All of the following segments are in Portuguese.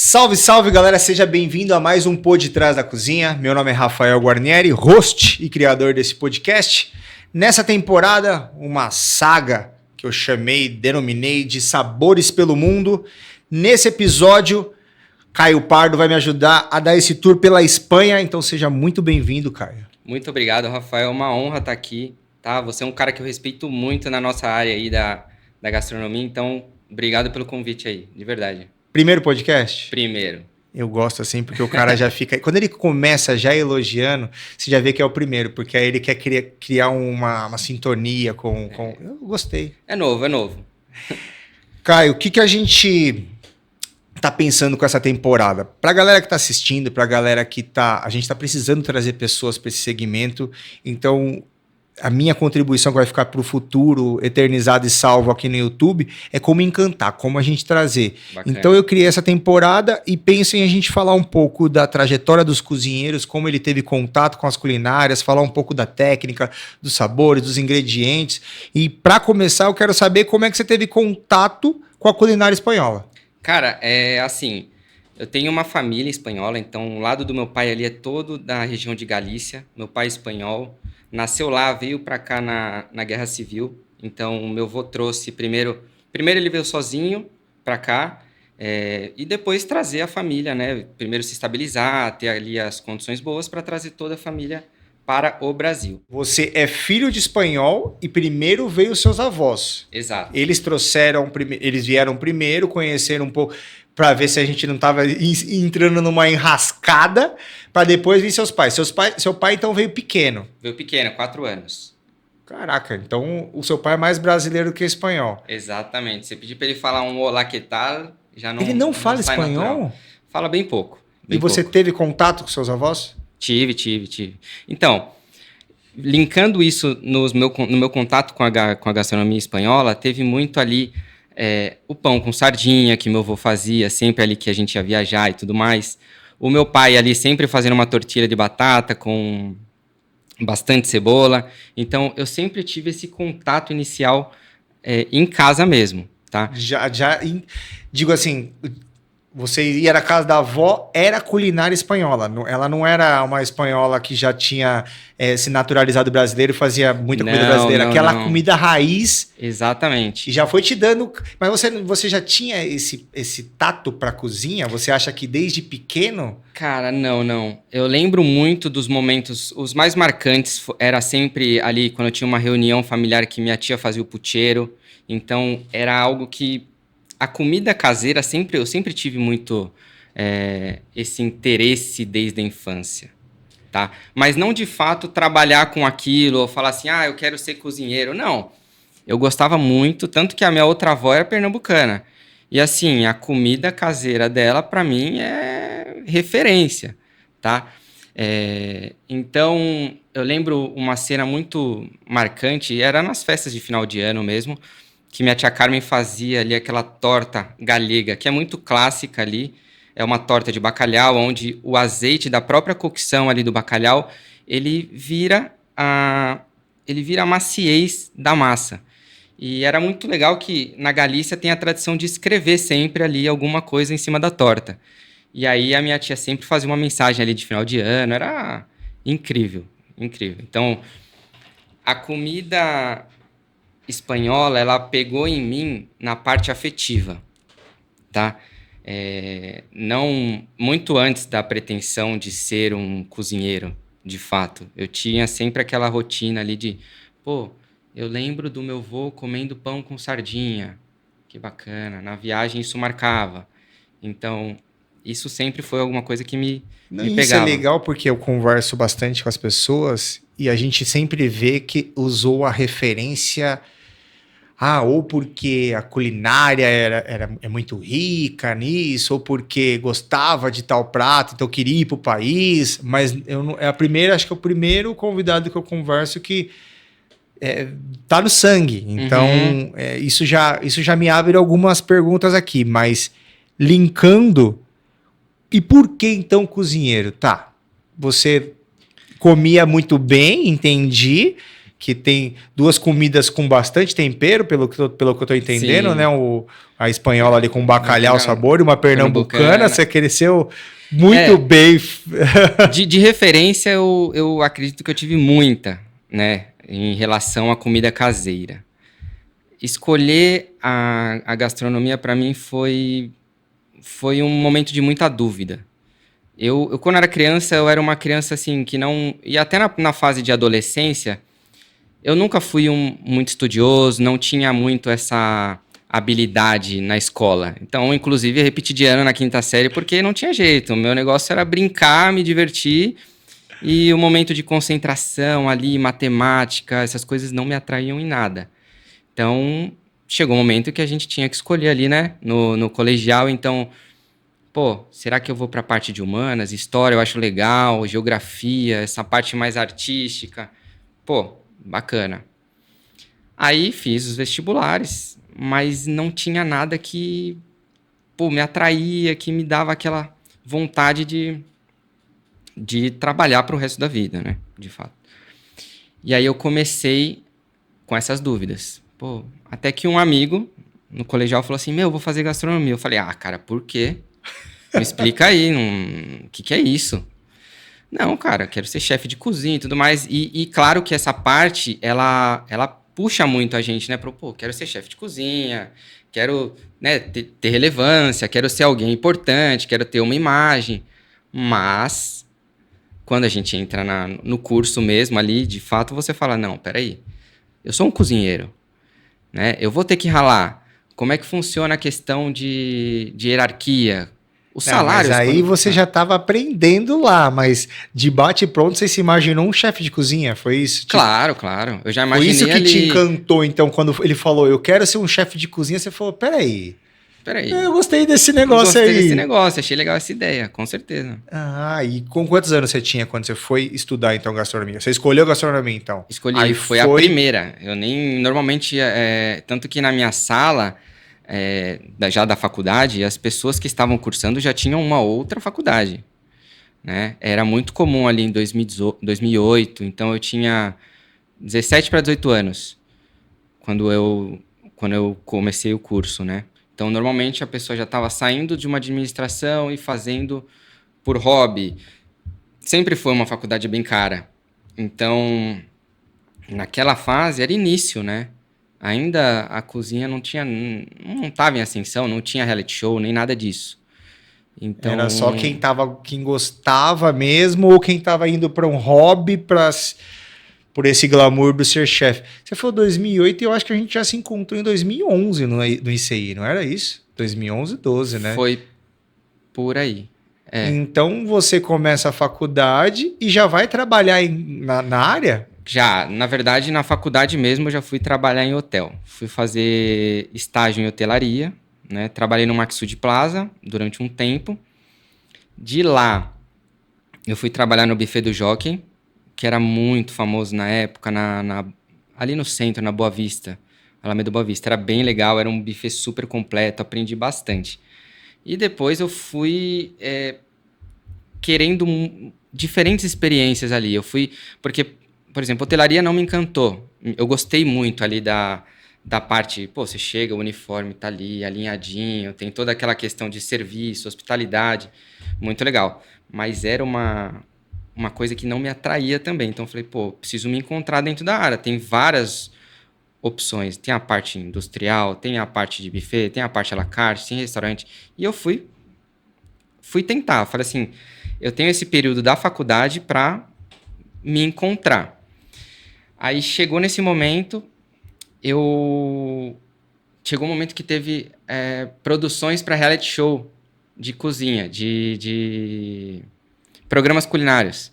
Salve, salve, galera! Seja bem-vindo a mais um Pod de Trás da Cozinha. Meu nome é Rafael Guarnieri, host e criador desse podcast. Nessa temporada, uma saga que eu denominei de Sabores pelo Mundo. Nesse episódio, Caio Pardo vai me ajudar a dar esse tour pela Espanha, então seja muito bem-vindo, Caio. Muito obrigado, Rafael. É uma honra estar aqui, tá? Você é um cara que eu respeito muito na nossa área aí da gastronomia, então obrigado pelo convite aí, de verdade. Primeiro podcast? Primeiro. Eu gosto assim, porque o cara já fica... Quando ele começa já elogiando, você já vê que é o primeiro, porque aí ele quer criar uma sintonia com... Eu gostei. É novo. Caio, o que a gente tá pensando com essa temporada? Pra galera que tá assistindo, pra galera que tá... A gente tá precisando trazer pessoas para esse segmento, então... A minha contribuição que vai ficar para o futuro, eternizado e salvo aqui no YouTube, é como encantar, como a gente trazer. Bacana. Então eu criei essa temporada e penso em a gente falar um pouco da trajetória dos cozinheiros, como ele teve contato com as culinárias, falar um pouco da técnica, dos sabores, dos ingredientes. E para começar, eu quero saber como é que você teve contato com a culinária espanhola. Cara, é assim, eu tenho uma família espanhola, então o lado do meu pai ali é todo da região de Galícia, meu pai é espanhol. Nasceu lá, veio para cá na Guerra Civil, então meu avô trouxe primeiro ele veio sozinho para cá, e depois trazer a família, né? Primeiro se estabilizar, ter ali as condições boas para trazer toda a família para o Brasil. Você é filho de espanhol e primeiro veio seus avós. Exato. Eles vieram primeiro, conheceram um pouco... para ver se a gente não estava entrando numa enrascada, para depois vir seus pais. Seu pai, então, veio pequeno. Veio pequeno, 4 anos. Caraca, então o seu pai é mais brasileiro do que espanhol. Exatamente. Você pedir para ele falar um olá, que tal, já não... Ele não fala espanhol? Natural. Fala bem pouco. E você teve contato com seus avós? Tive. Então, linkando isso no meu contato com a gastronomia espanhola, teve muito ali... o pão com sardinha que meu avô fazia, sempre ali que a gente ia viajar e tudo mais. O meu pai ali sempre fazendo uma tortilha de batata com bastante cebola. Então, eu sempre tive esse contato inicial em casa mesmo, tá? Digo assim... Você ia na casa da avó, era culinária espanhola. Ela não era uma espanhola que já tinha se naturalizado brasileiro e fazia muita comida brasileira. Aquela comida raiz. Exatamente. E já foi te dando... Mas você já tinha esse tato para cozinha? Você acha que desde pequeno? Cara, não. Eu lembro muito dos momentos... Os mais marcantes era sempre ali quando eu tinha uma reunião familiar que minha tia fazia o pucheiro. Então, era algo que... A comida caseira, eu sempre tive muito esse interesse desde a infância, tá? Mas não, de fato, trabalhar com aquilo, ou falar assim, eu quero ser cozinheiro. Não, eu gostava muito, tanto que a minha outra avó era pernambucana. E, assim, a comida caseira dela, para mim, é referência, tá? Então, eu lembro uma cena muito marcante, era nas festas de final de ano mesmo, que minha tia Carmen fazia ali aquela torta galega, que é muito clássica ali. É uma torta de bacalhau, onde o azeite da própria cocção ali do bacalhau, ele vira a maciez da massa. E era muito legal que na Galícia tem a tradição de escrever sempre ali alguma coisa em cima da torta. E aí a minha tia sempre fazia uma mensagem ali de final de ano, era incrível. Então, a comida... espanhola, ela pegou em mim na parte afetiva, tá? Não muito antes da pretensão de ser um cozinheiro, de fato. Eu tinha sempre aquela rotina ali de, eu lembro do meu avô comendo pão com sardinha, que bacana, na viagem isso marcava. Então, isso sempre foi alguma coisa que me pegava. Isso é legal porque eu converso bastante com as pessoas e a gente sempre vê que usou a referência... ou porque a culinária é muito rica nisso, ou porque gostava de tal prato, então queria ir para o país, mas acho que é o primeiro convidado que eu converso que tá no sangue. Então, isso já me abre algumas perguntas aqui, mas linkando, e por que então cozinheiro? Tá, você comia muito bem, entendi, que tem duas comidas com bastante tempero, pelo que eu tô entendendo, Sim. né? A espanhola ali com bacalhau, sabor, e uma pernambucana. Pernambucana. Você cresceu muito bem. De referência, eu acredito que eu tive muita, né? Em relação à comida caseira. Escolher a gastronomia, para mim, foi um momento de muita dúvida. Eu, quando era criança, eu era uma criança assim que não... E até na fase de adolescência, eu nunca fui muito estudioso, não tinha muito essa habilidade na escola. Então, inclusive, eu repeti de ano na quinta série porque não tinha jeito. O meu negócio era brincar, me divertir, e o momento de concentração ali, matemática, essas coisas não me atraíam em nada. Então, chegou um momento que a gente tinha que escolher ali, né, no colegial. Então, pô, será que eu vou para a parte de humanas? História eu acho legal, geografia, essa parte mais artística. Pô, bacana. Aí fiz os vestibulares, mas não tinha nada que, pô, me atraía, que me dava aquela vontade de trabalhar para o resto da vida, né? De fato. E aí eu comecei com essas dúvidas. Pô, até que um amigo no colegial falou assim, meu, eu vou fazer gastronomia. Eu falei, cara, por quê? Me explica aí, o que é isso? Não, cara, quero ser chefe de cozinha e tudo mais. E claro que essa parte, ela puxa muito a gente, né? Pô, quero ser chefe de cozinha, quero, né, ter relevância, quero ser alguém importante, quero ter uma imagem. Mas, quando a gente entra no curso mesmo ali, de fato, você fala, não, peraí, eu sou um cozinheiro, né? Eu vou ter que ralar. Como é que funciona a questão de hierarquia? Os salários... Mas aí você já estava aprendendo lá, mas de bate pronto você se imaginou um chefe de cozinha, foi isso? Claro. Eu já imaginei. Foi isso que ali... te encantou, então, quando ele falou, eu quero ser um chefe de cozinha, você falou, peraí. Eu gostei desse negócio aí. Gostei desse negócio, achei legal essa ideia, com certeza. E com quantos anos você tinha quando você foi estudar, então, gastronomia? Você escolheu gastronomia, então? Escolhi, aí foi a primeira. Eu nem, normalmente, tanto que na minha sala... já da faculdade, as pessoas que estavam cursando já tinham uma outra faculdade, né? Era muito comum ali em 2008, então eu tinha 17 para 18 anos quando eu comecei o curso, né? Então, normalmente, a pessoa já estava saindo de uma administração e fazendo por hobby. Sempre foi uma faculdade bem cara. Então, naquela fase, era início, né? Ainda a cozinha não estava em ascensão, não tinha reality show, nem nada disso. Então... Era só quem gostava mesmo ou quem estava indo para um hobby por esse glamour do ser chefe. Você falou 2008 e eu acho que a gente já se encontrou em 2011 no ICI, não era isso? 2011, 12, né? Foi por aí. Então você começa a faculdade e já vai trabalhar na área? Já, na verdade, na faculdade mesmo eu já fui trabalhar em hotel. Fui fazer estágio em hotelaria, né? Trabalhei no Maxud Plaza durante um tempo. De lá, eu fui trabalhar no Buffet do Jockey, que era muito famoso na época, ali no centro, na Boa Vista, Alameda Boa Vista. Era bem legal, era um buffet super completo, aprendi bastante. E depois eu fui querendo diferentes experiências ali. Eu fui, porque... Por exemplo, hotelaria não me encantou. Eu gostei muito ali da parte... Pô, você chega, o uniforme tá ali, alinhadinho, tem toda aquela questão de serviço, hospitalidade. Muito legal. Mas era uma coisa que não me atraía também. Então, eu falei, pô, preciso me encontrar dentro da área. Tem várias opções. Tem a parte industrial, tem a parte de buffet, tem a parte à la carte, tem restaurante. E eu fui tentar. Falei assim, eu tenho esse período da faculdade para me encontrar. Aí chegou nesse momento, chegou um momento que teve produções para reality show de cozinha, de programas culinários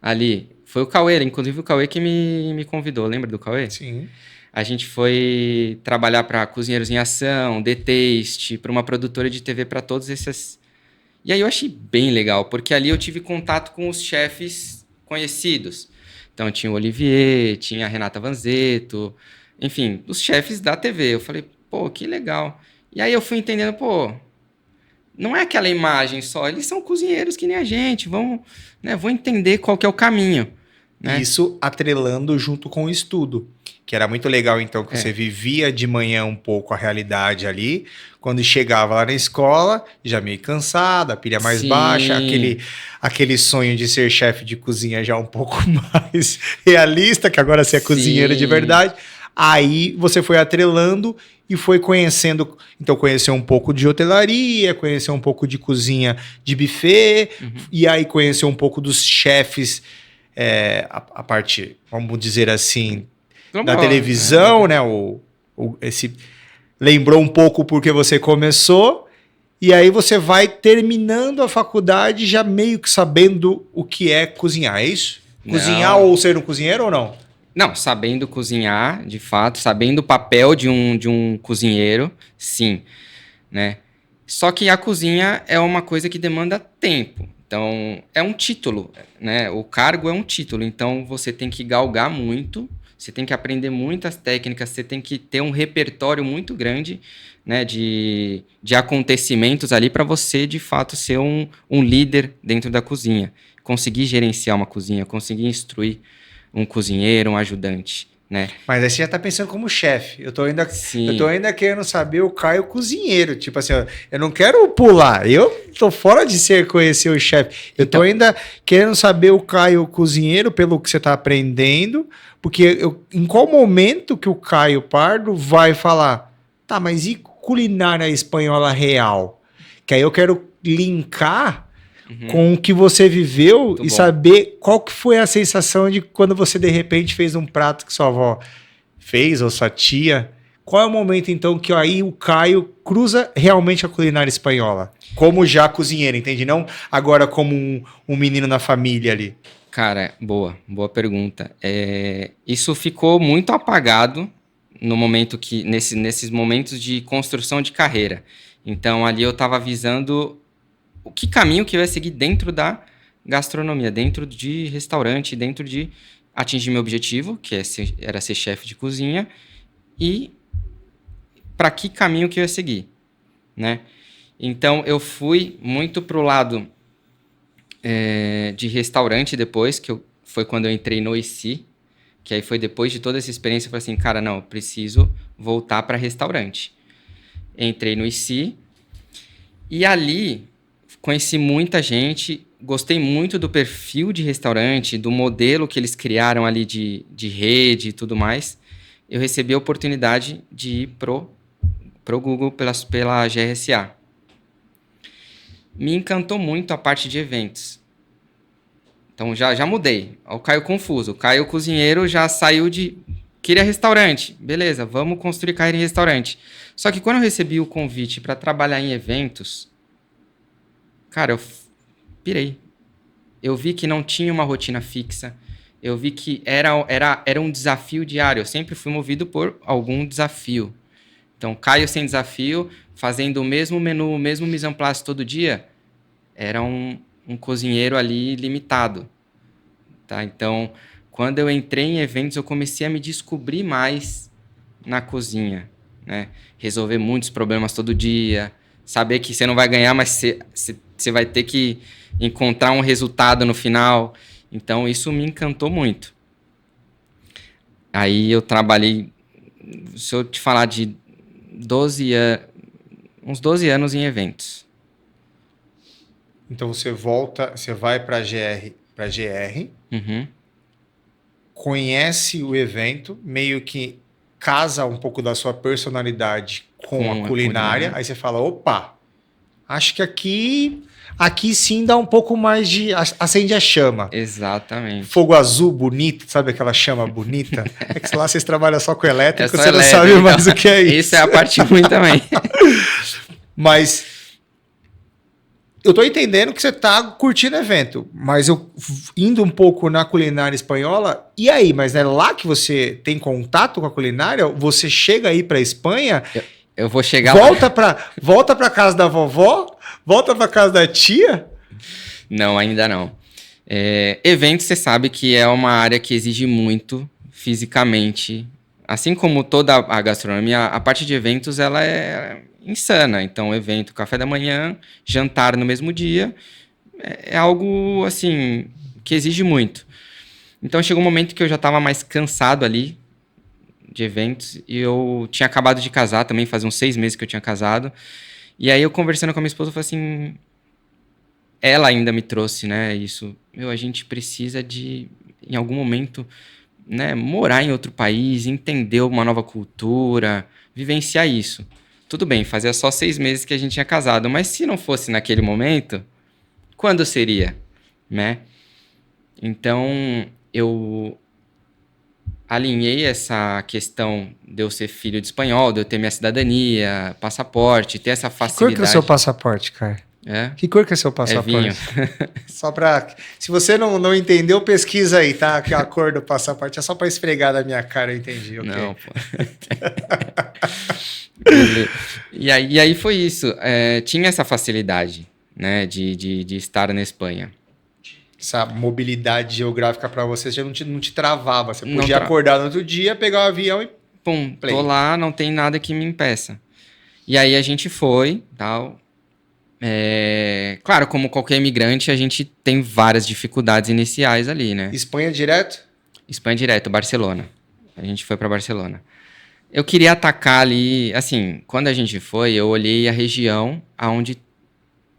ali. Foi o Cauê, inclusive o Cauê que me convidou, lembra do Cauê? Sim. A gente foi trabalhar para Cozinheiros em Ação, The Taste, para uma produtora de TV para todos esses... E aí eu achei bem legal, porque ali eu tive contato com os chefes conhecidos. Então, tinha o Olivier, tinha a Renata Vanzetto, enfim, os chefes da TV. Eu falei, pô, que legal. E aí eu fui entendendo, pô, não é aquela imagem só, eles são cozinheiros que nem a gente, vou entender qual que é o caminho. né? Isso atrelando junto com o estudo, que era muito legal, então, que você vivia de manhã um pouco a realidade ali, quando chegava lá na escola, já meio cansado, a pilha mais baixa, Sim. aquele sonho de ser chefe de cozinha já um pouco mais realista, que agora você é cozinheiro de Sim. verdade. Aí você foi atrelando e foi conhecendo, então conheceu um pouco de hotelaria, conheceu um pouco de cozinha de buffet, Uhum. e aí conheceu um pouco dos chefes, a parte, vamos dizer assim, da Global, televisão, né? Esse lembrou um pouco porque você começou, e aí você vai terminando a faculdade já meio que sabendo o que é cozinhar, é isso? Cozinhar Não. ou ser um cozinheiro ou não? Não, sabendo cozinhar, de fato, sabendo o papel de um cozinheiro, sim, né? Só que a cozinha é uma coisa que demanda tempo. Então, é um título, né? O cargo é um título, então você tem que galgar muito, você tem que aprender muitas técnicas, você tem que ter um repertório muito grande, né, de acontecimentos ali para você, de fato, ser um líder dentro da cozinha. Conseguir gerenciar uma cozinha, conseguir instruir um cozinheiro, um ajudante, né? Mas aí você já tá pensando como chefe. Eu tô Sim. ainda querendo saber o Caio cozinheiro. Tipo assim, ó, eu não quero pular. Eu tô fora de ser conhecer o chefe. Eu tô Então, ainda querendo saber o Caio cozinheiro pelo que você tá aprendendo. Porque em qual momento que o Caio Pardo vai falar, tá, mas e culinária espanhola real? Que aí eu quero linkar uhum, com o que você viveu muito e bom. saber qual que foi a sensação de quando você de repente fez um prato que sua avó fez ou sua tia. Qual é o momento então que aí o Caio cruza realmente a culinária espanhola? Como já cozinheiro, entende? Não agora como um menino na família ali. Cara, boa pergunta. Isso ficou muito apagado no momento nesses momentos de construção de carreira. Então, ali eu estava visando o que caminho que eu ia seguir dentro da gastronomia, dentro de restaurante, dentro de atingir meu objetivo, era ser chefe de cozinha, e para que caminho que eu ia seguir, né? Então, eu fui muito pro lado de restaurante depois, foi quando eu entrei no IC, que aí foi depois de toda essa experiência, eu falei assim, cara, não, eu preciso voltar para restaurante. Entrei no IC e ali conheci muita gente, gostei muito do perfil de restaurante, do modelo que eles criaram ali de rede e tudo mais. Eu recebi a oportunidade de ir pro Google pela GRSA. Me encantou muito a parte de eventos. Então já mudei. O Caio confuso. O Caio cozinheiro já saiu de. Queria restaurante. Beleza, vamos construir carreira em restaurante. Só que quando eu recebi o convite para trabalhar em eventos, cara, eu pirei. Eu vi que não tinha uma rotina fixa. Eu vi que era um desafio diário. Eu sempre fui movido por algum desafio. Então, Caio sem desafio, fazendo o mesmo menu, o mesmo mise en place todo dia, era um cozinheiro ali limitado. Tá? Então, quando eu entrei em eventos, eu comecei a me descobrir mais na cozinha, né? Resolver muitos problemas todo dia, saber que você não vai ganhar, mas você vai ter que encontrar um resultado no final. Então, isso me encantou muito. Aí eu trabalhei, se eu te falar de uns 12 anos em eventos. Então você volta, você vai para GR, Uhum. conhece o evento, meio que casa um pouco da sua personalidade com a Com a culinária, culinária. aí você fala, opa, acho que aqui sim dá um pouco mais de acende a chama. Exatamente. Fogo azul bonito, sabe aquela chama bonita? É que lá vocês trabalham só com É elétrico, só você não elétrico, sabe então. mais o que é Isso é isso. a parte ruim também. Mas eu tô entendendo que você tá curtindo evento, mas eu indo um pouco na culinária espanhola, e aí? Mas é lá que você tem contato com a culinária? Você chega aí pra Espanha, Eu vou chegar lá. volta pra casa da vovó, volta pra casa da tia? Não, ainda não. Eventos, você sabe que é uma área que exige muito fisicamente. Assim como toda a gastronomia, a parte de eventos ela é insana. Então, evento, café da manhã, jantar no mesmo dia, é algo assim que exige muito. Então chegou um momento que eu já estava mais cansado ali de eventos e eu tinha acabado de casar também, fazia uns 6 meses que eu tinha casado. E aí eu conversando com a minha esposa, eu falei assim, ela ainda me trouxe, né, isso. A gente precisa de, em algum momento, né, morar em outro país, entender uma nova cultura, vivenciar isso. Tudo bem, fazia só 6 meses que a gente tinha casado, mas se não fosse naquele momento, quando seria, né? Então, eu alinhei essa questão de eu ser filho de espanhol, de eu ter minha cidadania, passaporte, ter essa facilidade. Que cor que é o seu passaporte, cara? É? Que cor que é seu passaporte? É vinho. Só pra... Se você não entendeu, pesquisa aí, tá? Que a cor do passaporte é só pra esfregar na minha cara, eu entendi. Okay. Não, pô. E aí foi isso. Tinha essa facilidade, né, de estar na Espanha. Essa mobilidade geográfica para você já não te travava. Você podia acordar no outro dia, pegar o avião e... Pum, tô lá, não tem nada que me impeça. E aí a gente foi, tal... Claro, como qualquer imigrante, a gente tem várias dificuldades iniciais ali, né? Espanha direto? Espanha direto, Barcelona. A gente foi para Barcelona. Eu queria atacar ali, assim, quando a gente foi, eu olhei a região onde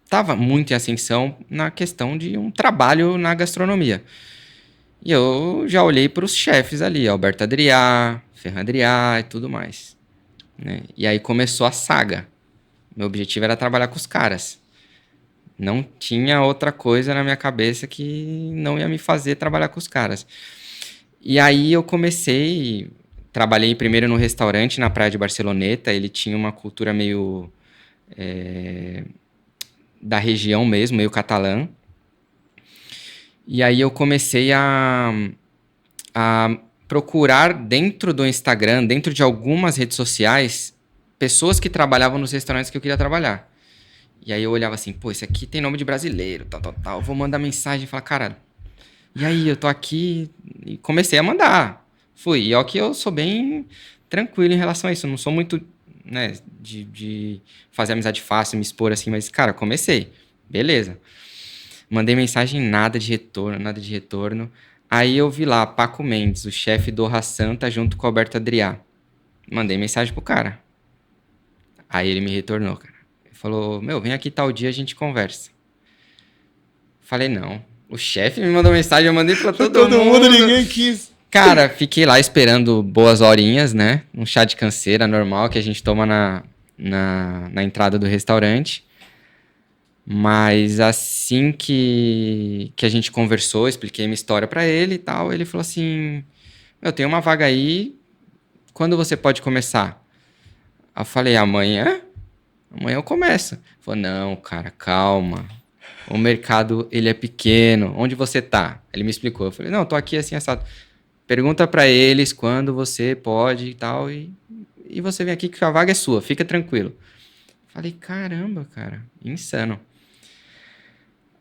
estava muito em ascensão na questão de um trabalho na gastronomia. E eu já olhei para os chefes ali, Alberto Adrià, Ferran Adrià e tudo mais, né? E aí começou a saga. Meu objetivo era trabalhar com os caras. Não tinha outra coisa na minha cabeça que não ia me fazer trabalhar com os caras. E aí eu comecei... Trabalhei primeiro no restaurante na praia de Barceloneta. Ele tinha uma cultura meio... da região mesmo, meio catalã. E aí eu comecei a procurar dentro do Instagram, dentro de algumas redes sociais... pessoas que trabalhavam nos restaurantes que eu queria trabalhar. E aí eu olhava assim, pô, esse aqui tem nome de brasileiro, tal. Vou mandar mensagem e falar, cara, e aí, eu tô aqui... E comecei a mandar. Fui. E ó que eu sou bem tranquilo em relação a isso. Eu não sou muito, né, de fazer amizade fácil, me expor assim, mas, cara, comecei. Beleza. Mandei mensagem, nada de retorno. Aí eu vi lá, Paco Mendes, o chefe do Orra Santa, junto com o Alberto Adrià. Mandei mensagem pro cara. Aí ele me retornou, cara. Ele falou, vem aqui tal dia, a gente conversa. Falei, não. O chefe me mandou mensagem, eu mandei pra todo mundo. Ninguém quis. Cara, fiquei lá esperando boas horinhas, né? Um chá de canseira normal que a gente toma na entrada do restaurante. Mas assim que a gente conversou, expliquei minha história pra ele e tal, ele falou assim, tem uma vaga aí, quando você pode começar? Eu falei, amanhã eu começo. Ele falou, não, cara, calma. O mercado, ele é pequeno. Onde você tá? Ele me explicou. Eu falei, não, tô aqui assim, assado. Pergunta pra eles quando você pode e tal. E você vem aqui que a vaga é sua, fica tranquilo. Eu falei, caramba, cara, insano.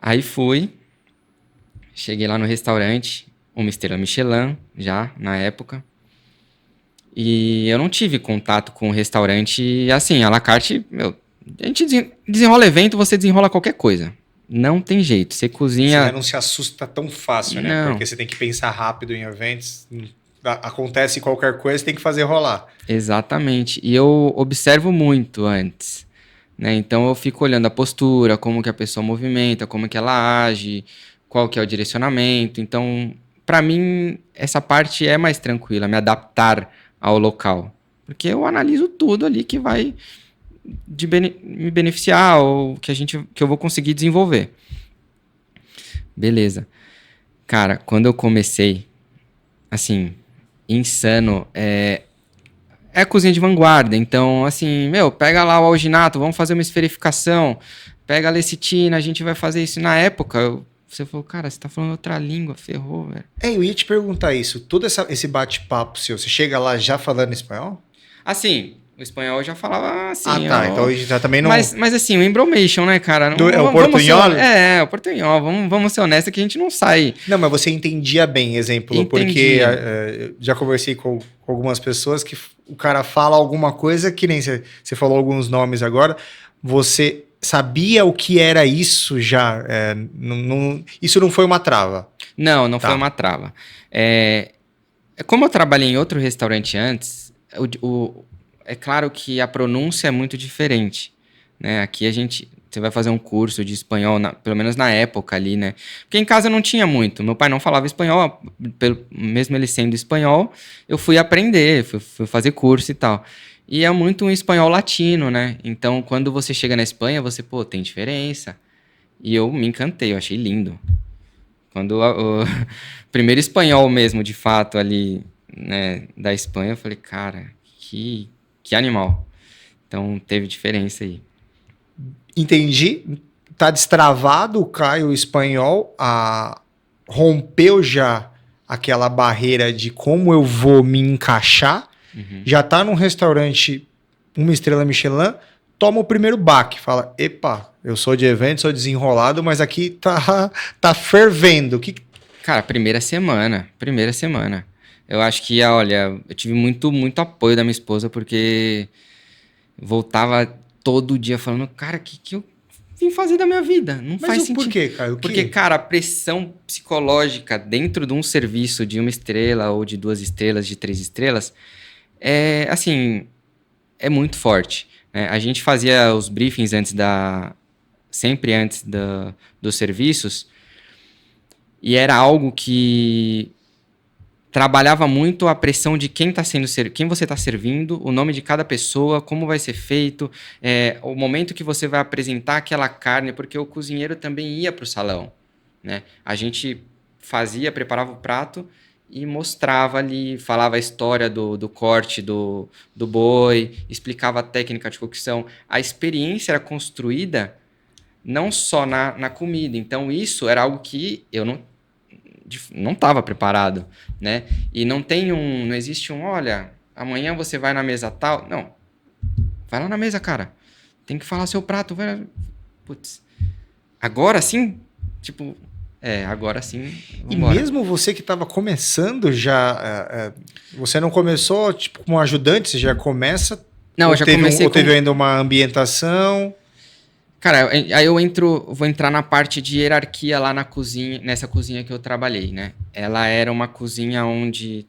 Aí fui. Cheguei lá no restaurante. Uma estrela Michelin, já, na época. E eu não tive contato com o restaurante, assim, à la carte, a gente desenrola evento, você desenrola qualquer coisa. Não tem jeito, você cozinha... Você não se assusta tão fácil, né? Não. Porque você tem que pensar rápido em eventos, acontece qualquer coisa, você tem que fazer rolar. Exatamente, e eu observo muito antes, né? Então eu fico olhando a postura, como que a pessoa movimenta, como que ela age, qual que é o direcionamento. Então, para mim, essa parte é mais tranquila, me adaptar ao local, porque eu analiso tudo ali que vai me beneficiar ou que eu vou conseguir desenvolver. Beleza. Cara, quando eu comecei, assim, insano, é cozinha de vanguarda, então, assim, pega lá o alginato, vamos fazer uma esferificação, pega a lecitina, a gente vai fazer isso. Na época, você falou, cara, você tá falando outra língua, ferrou, velho. Eu ia te perguntar isso, todo esse bate-papo seu, você chega lá já falando espanhol? Assim, o espanhol eu já falava assim. Então já também não... Mas assim, o embromation, né, cara? O portunhol? O portunhol, vamos ser honestos que a gente não sai. Não, mas você entendia bem, exemplo, porque já conversei com algumas pessoas que o cara fala alguma coisa, que nem você falou alguns nomes agora, você sabia o que era isso já? Isso não foi uma trava? Não Tá. foi uma trava. Como eu trabalhei em outro restaurante antes, é claro que a pronúncia é muito diferente, né? Aqui você vai fazer um curso de espanhol, pelo menos na época ali, né? Porque em casa não tinha muito. Meu pai não falava espanhol, mesmo ele sendo espanhol, eu fui aprender, fui fazer curso e tal. E é muito um espanhol latino, né? Então, quando você chega na Espanha, pô, tem diferença. E eu me encantei, eu achei lindo. Quando o primeiro espanhol mesmo, de fato, ali, né, da Espanha, eu falei, cara, que animal. Então, teve diferença aí. Entendi. Tá destravado o Caio espanhol, rompeu já aquela barreira de como eu vou me encaixar. Já tá num restaurante, uma estrela Michelin, toma o primeiro baque, fala: epa, eu sou de evento, sou desenrolado, mas aqui tá fervendo. Cara, primeira semana. Eu acho que, olha, eu tive muito apoio da minha esposa, porque voltava todo dia falando, cara, o que eu vim fazer da minha vida? Não faz sentido. Por quê, Caio? Porque, cara, a pressão psicológica dentro de um serviço de 1 estrela ou de 2 estrelas, de 3 estrelas, assim, é muito forte, né? A gente fazia os briefings sempre antes dos serviços, e era algo que trabalhava muito a pressão de quem você está servindo, o nome de cada pessoa, como vai ser feito, o momento que você vai apresentar aquela carne, porque o cozinheiro também ia para o salão, né? A gente preparava o prato e mostrava ali, falava a história do corte do boi, explicava a técnica de cocção. A experiência era construída não só na comida. Então, isso era algo que eu não estava preparado, né? E não existe olha, amanhã você vai na mesa tal. Não, vai lá na mesa, cara. Tem que falar seu prato. Putz, agora sim? Tipo, agora sim, E vambora. mesmo você que estava começando já, você não começou tipo como ajudante, você já começa? Não, eu já comecei ou teve ainda uma ambientação? Cara, aí vou entrar na parte de hierarquia lá na cozinha, nessa cozinha que eu trabalhei, né? Ela era uma cozinha onde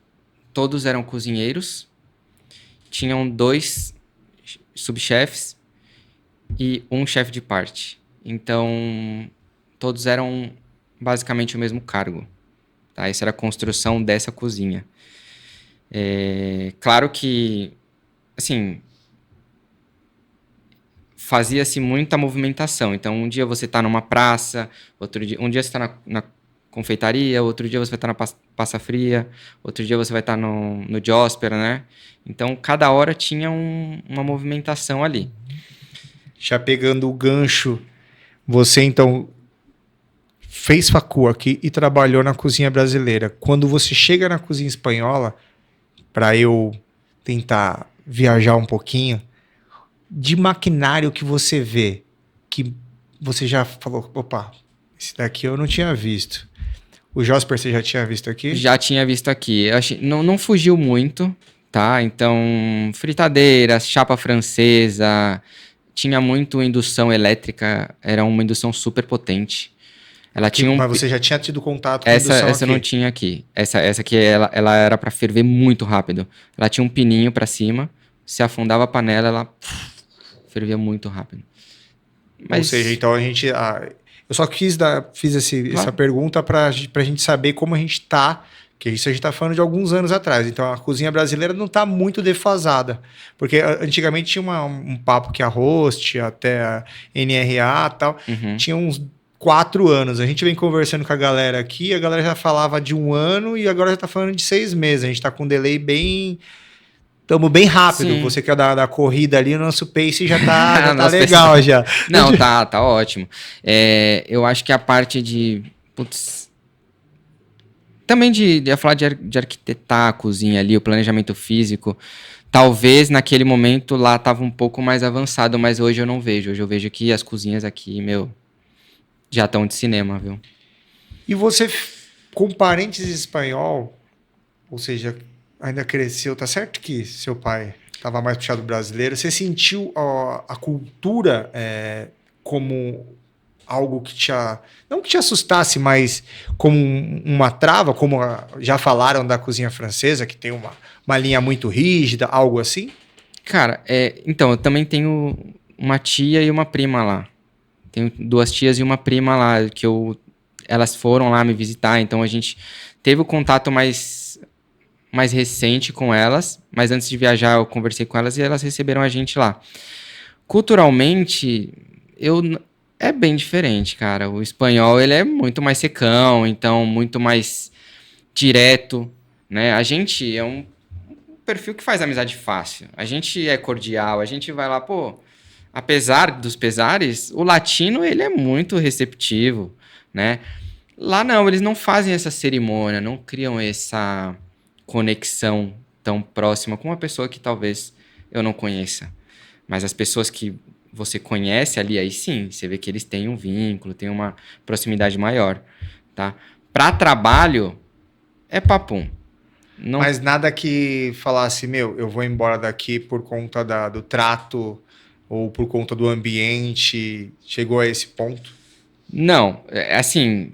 todos eram cozinheiros, tinham 2 subchefes e um chefe de parte. Então, todos eram basicamente o mesmo cargo, tá? Essa era a construção dessa cozinha. Claro que, assim, fazia-se muita movimentação. Então, um dia você está numa praça, um dia você está na confeitaria, outro dia você vai estar na Passa Fria, outro dia você vai estar no Jóspera, né? Então, cada hora tinha uma movimentação ali. Já pegando o gancho, você então fez facul aqui e trabalhou na cozinha brasileira. Quando você chega na cozinha espanhola, para eu tentar viajar um pouquinho, de maquinário que você vê, que você já falou, opa, esse daqui eu não tinha visto. O Josper você já tinha visto aqui? Já tinha visto aqui. Eu achei, não fugiu muito, tá? Então, fritadeira, chapa francesa, tinha muito indução elétrica, era uma indução super potente. Ela tinha Mas você já tinha tido contato com essa indução aqui? não tinha aqui. Essa aqui, ela era para ferver muito rápido. Ela tinha um pininho para cima, se afundava a panela, ela fervia muito rápido. Ou seja, então a gente... eu só fiz essa pergunta para a gente saber como a gente está, que isso a gente está falando de alguns anos atrás. Então a cozinha brasileira não está muito defasada. Porque antigamente tinha um papo que a Host, até a NRA e tal, tinha uns 4 anos. A gente vem conversando com a galera aqui, a galera já falava de 1 ano e agora já está falando de 6 meses. A gente está com um delay bem... Estamos bem rápido. Sim. Você que é da corrida ali, o nosso pace já tá legal já. Não, tá ótimo. Eu acho que a parte de... Putz, também de falar de arquitetar a cozinha ali, o planejamento físico, talvez naquele momento lá estava um pouco mais avançado, mas hoje eu não vejo. Hoje eu vejo que as cozinhas aqui, já estão de cinema, viu? E você, com parentes espanhol, ou seja... ainda cresceu, tá certo que seu pai estava mais puxado brasileiro, você sentiu a cultura como algo que não que te assustasse, mas como uma trava, como já falaram da cozinha francesa, que tem uma linha muito rígida, algo assim? Cara, então, eu também tenho uma tia e uma prima lá. Tenho 2 tias e uma prima lá, elas foram lá me visitar, então a gente teve o contato mais recente com elas, mas antes de viajar eu conversei com elas e elas receberam a gente lá. Culturalmente, é bem diferente, cara. O espanhol, ele é muito mais secão, então muito mais direto, né? A gente é um perfil que faz amizade fácil. A gente é cordial, a gente vai lá, pô, apesar dos pesares, o latino, ele é muito receptivo, né? Lá não, eles não fazem essa cerimônia, não criam essa conexão tão próxima com uma pessoa que talvez eu não conheça. Mas as pessoas que você conhece ali, aí sim, você vê que eles têm um vínculo, têm uma proximidade maior, tá? Para trabalho, é papum. Não... Mas nada que falasse, meu, eu vou embora daqui por conta do trato ou por conta do ambiente. Chegou a esse ponto? Não, assim,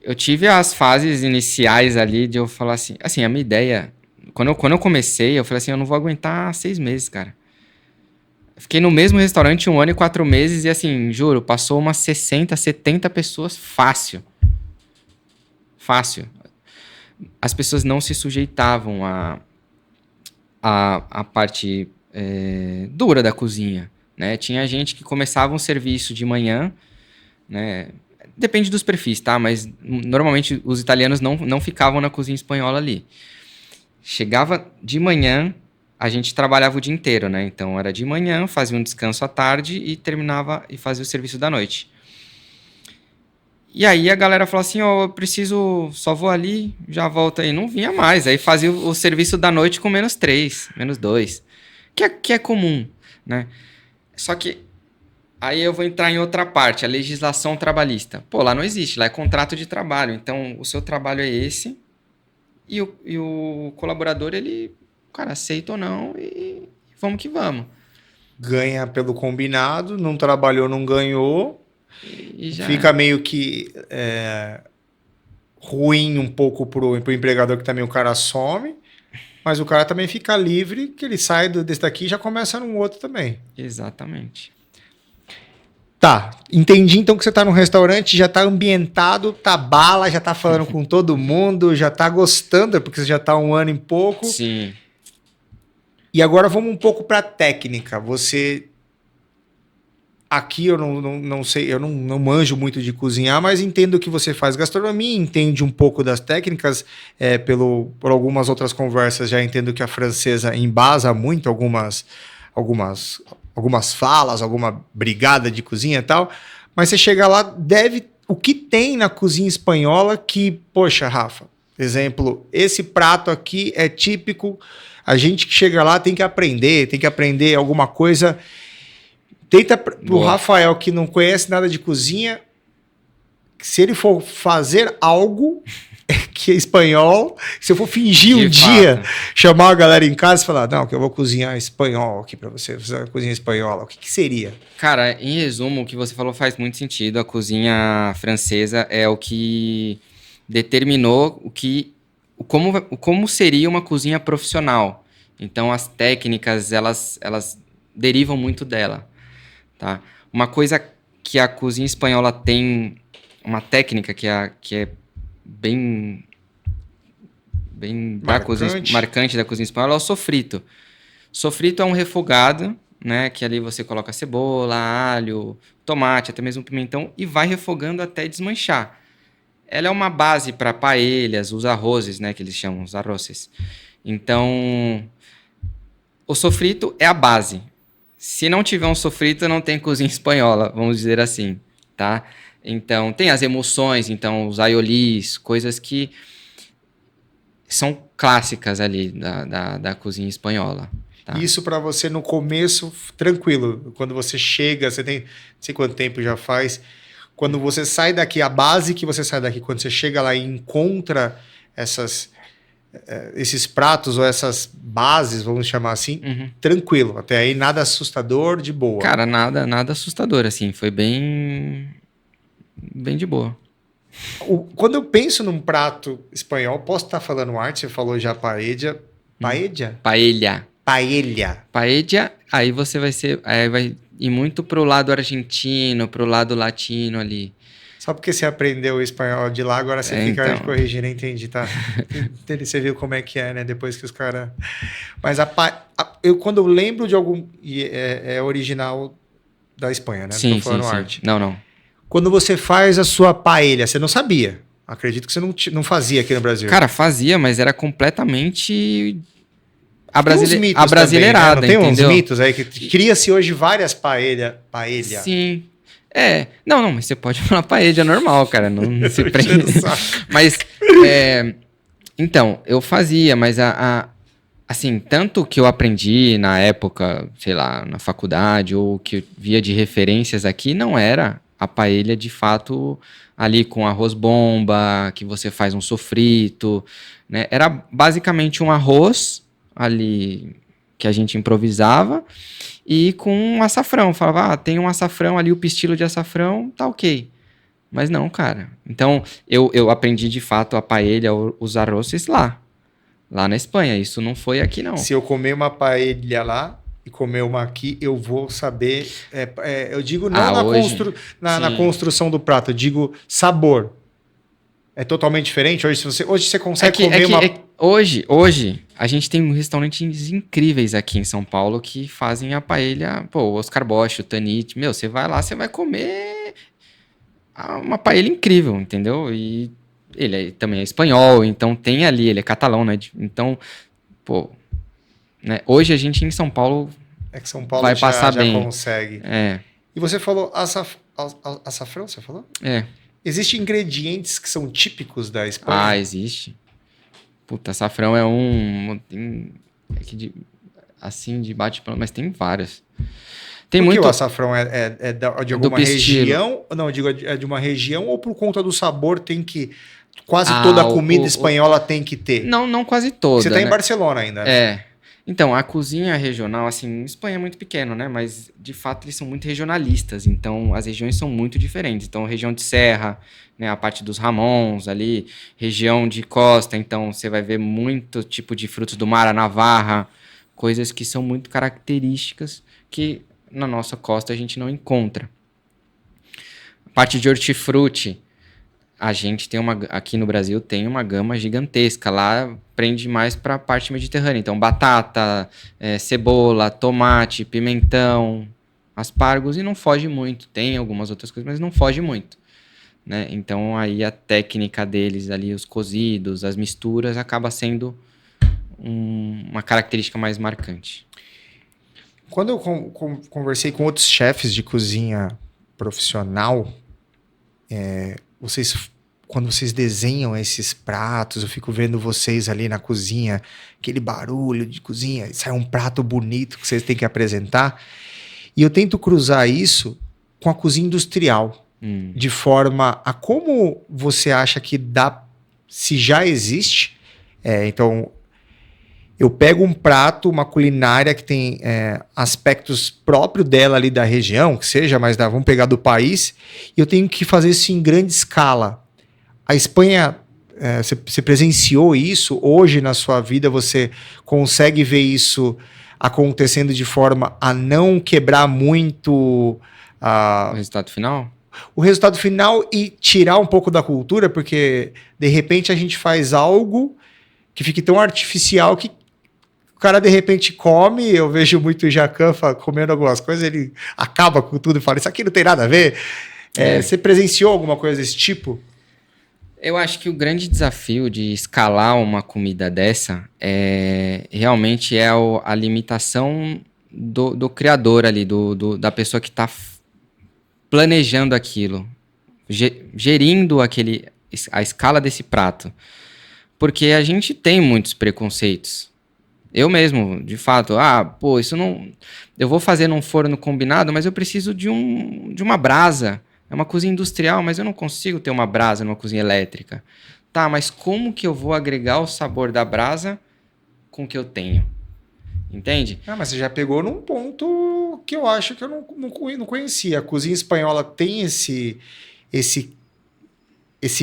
eu tive as fases iniciais ali de eu falar assim, a minha ideia, quando eu comecei, eu falei assim, eu não vou aguentar 6 meses, cara. Fiquei no mesmo restaurante 1 ano e 4 meses e assim, juro, passou umas 60, 70 pessoas fácil. Fácil. As pessoas não se sujeitavam à parte dura da cozinha, né? Tinha gente que começava um serviço de manhã, né? Depende dos perfis, tá? Mas normalmente os italianos não ficavam na cozinha espanhola ali. Chegava de manhã, a gente trabalhava o dia inteiro, né? Então era de manhã, fazia um descanso à tarde e terminava e fazia o serviço da noite. E aí a galera falou assim, eu preciso, só vou ali, já volto aí. Não vinha mais, aí fazia o serviço da noite com -3, -2, que é comum, né? Só que aí eu vou entrar em outra parte, a legislação trabalhista. Pô, lá não existe, lá é contrato de trabalho, então o seu trabalho é esse e o colaborador, ele, cara, aceita ou não e vamos que vamos. Ganha pelo combinado, não trabalhou, não ganhou. E já Fica meio que ruim um pouco pro empregador, que também o cara some, mas o cara também fica livre, que ele sai desse daqui e já começa num outro também. Exatamente. Tá, entendi então que você tá num restaurante, já tá ambientado, tá bala, já tá falando com todo mundo, já tá gostando, porque você já tá 1 ano e pouco. Sim. E agora vamos um pouco pra técnica. Você... Aqui eu não sei, eu não manjo muito de cozinhar, mas entendo que você faz gastronomia, entende um pouco das técnicas, por algumas outras conversas já entendo que a francesa embasa muito algumas falas, alguma brigada de cozinha e tal, mas você chega lá, o que tem na cozinha espanhola que, poxa, Rafa, exemplo, esse prato aqui é típico, a gente que chega lá tem que aprender alguma coisa. Tenta pro Rafael, que não conhece nada de cozinha, se ele for fazer algo que é espanhol, se eu for fingir um dia, chamar a galera em casa e falar, não, que eu vou cozinhar espanhol aqui pra você, fazer uma cozinha espanhola, o que seria? Cara, em resumo, o que você falou faz muito sentido. A cozinha francesa é o que determinou como seria uma cozinha profissional. Então, as técnicas, elas derivam muito dela. Tá? Uma coisa que a cozinha espanhola tem, uma técnica que é bem marcante da cozinha espanhola, é o sofrito. Sofrito é um refogado, né, que ali você coloca cebola, alho, tomate, até mesmo pimentão, e vai refogando até desmanchar. Ela é uma base para paellas, os arrozes, né, que eles chamam, os arroces. Então, o sofrito é a base. Se não tiver um sofrito, não tem cozinha espanhola, vamos dizer assim, tá? Então, tem as emulsões, então os aiolis, coisas que são clássicas ali da cozinha espanhola. Tá? Isso para você no começo, tranquilo. Quando você chega, você tem, não sei quanto tempo já faz, quando você sai daqui, a base que você sai daqui, quando você chega lá e encontra esses pratos ou essas bases, vamos chamar assim, tranquilo. Até aí nada assustador, de boa. Cara, nada assustador, assim. Foi bem bem de boa. Quando eu penso num prato espanhol, posso estar falando arte, você falou já paella. Paella? Paella. Paella. Paella, aí vai ir muito pro lado argentino, pro lado latino ali. Só porque você aprendeu o espanhol de lá, agora você fica Então. corrigindo, entendi, tá? Você viu como é que é, né? Depois que os caras... Mas quando eu lembro de algum... É original da Espanha, né? Não tô Sim, sim, falando sim. arte. Não. Quando você faz a sua paella, você não sabia. Acredito que você não fazia aqui no Brasil. Cara, fazia, mas era completamente Tem uns mitos abrasileirada, também, né? Não tem uns entendeu? mitos aí que cria-se hoje várias paella. Sim. Não, mas você pode falar paella normal, cara, não se prende. Mas, então, eu fazia, mas assim, tanto que eu aprendi na época, sei lá, na faculdade, ou que eu via de referências aqui, não era a paella de fato ali com arroz bomba, que você faz um sofrito, né? Era basicamente um arroz ali que a gente improvisava e com um açafrão. Falava, tem um açafrão ali, o pistilo de açafrão, tá ok. Mas não, cara. Então, eu aprendi de fato a paella, os arroces lá na Espanha. Isso não foi aqui, não. Se eu comer uma paella lá e comer uma aqui, eu vou saber. Eu digo não na construção do prato, eu digo sabor. É totalmente diferente? Hoje você consegue comer uma... Hoje, a gente tem restaurantes incríveis aqui em São Paulo que fazem a paella, o Oscar Bosch, o Tanit. Meu, você vai lá, você vai comer uma paella incrível, entendeu? E ele também é espanhol, então tem ali, ele é catalão, né? Então, né? Hoje a gente em São Paulo que São Paulo vai passar já bem. Consegue. É. E você falou açafrão, você falou? É. Existem ingredientes que são típicos da Espanha? Existe. Puta, açafrão é um... assim, de bate-pano, mas tem vários. Tem Por que muito... o açafrão é de alguma região? Não, digo, é de uma região ou por conta do sabor tem que... Quase toda a comida espanhola tem que ter? Não quase toda. Você tá em Barcelona ainda. Né? Então, a cozinha regional, assim, Espanha é muito pequeno, né? Mas, de fato, eles são muito regionalistas. Então, as regiões são muito diferentes. Então, região de serra, né? A parte dos Ramons ali. Região de costa, então, você vai ver muito tipo de frutos do mar, a navarra. Coisas que são muito características que na nossa costa a gente não encontra. A parte de hortifruti, a gente tem aqui no Brasil tem uma gama gigantesca. Lá prende mais para a parte mediterrânea. Então, batata, cebola, tomate, pimentão, aspargos, e não foge muito. Tem algumas outras coisas, mas não foge muito. Né? Então, aí a técnica deles ali, os cozidos, as misturas, acaba sendo uma característica mais marcante. Quando eu conversei com outros chefes de cozinha profissional, quando vocês desenham esses pratos, eu fico vendo vocês ali na cozinha, aquele barulho de cozinha, sai um prato bonito que vocês têm que apresentar, e eu tento cruzar isso com a cozinha industrial, de forma a como você acha que dá, se já existe, então... Eu pego um prato, uma culinária que tem aspectos próprios dela ali da região, que seja, mas vamos pegar do país, e eu tenho que fazer isso em grande escala. A Espanha, você presenciou isso? Hoje na sua vida você consegue ver isso acontecendo de forma a não quebrar muito o resultado final? O resultado final e tirar um pouco da cultura, porque de repente a gente faz algo que fique tão artificial que o cara, de repente, come, eu vejo muito o Jacan comendo algumas coisas, ele acaba com tudo e fala, isso aqui não tem nada a ver. Você presenciou alguma coisa desse tipo? Eu acho que o grande desafio de escalar uma comida dessa realmente é a limitação do criador ali, da pessoa que está planejando aquilo, gerindo a escala desse prato. Porque a gente tem muitos preconceitos. Eu mesmo, de fato, isso não... Eu vou fazer num forno combinado, mas eu preciso de uma brasa. É uma cozinha industrial, mas eu não consigo ter uma brasa numa cozinha elétrica. Tá, mas como que eu vou agregar o sabor da brasa com o que eu tenho? Entende? Mas você já pegou num ponto que eu acho que eu não conhecia. A cozinha espanhola tem esse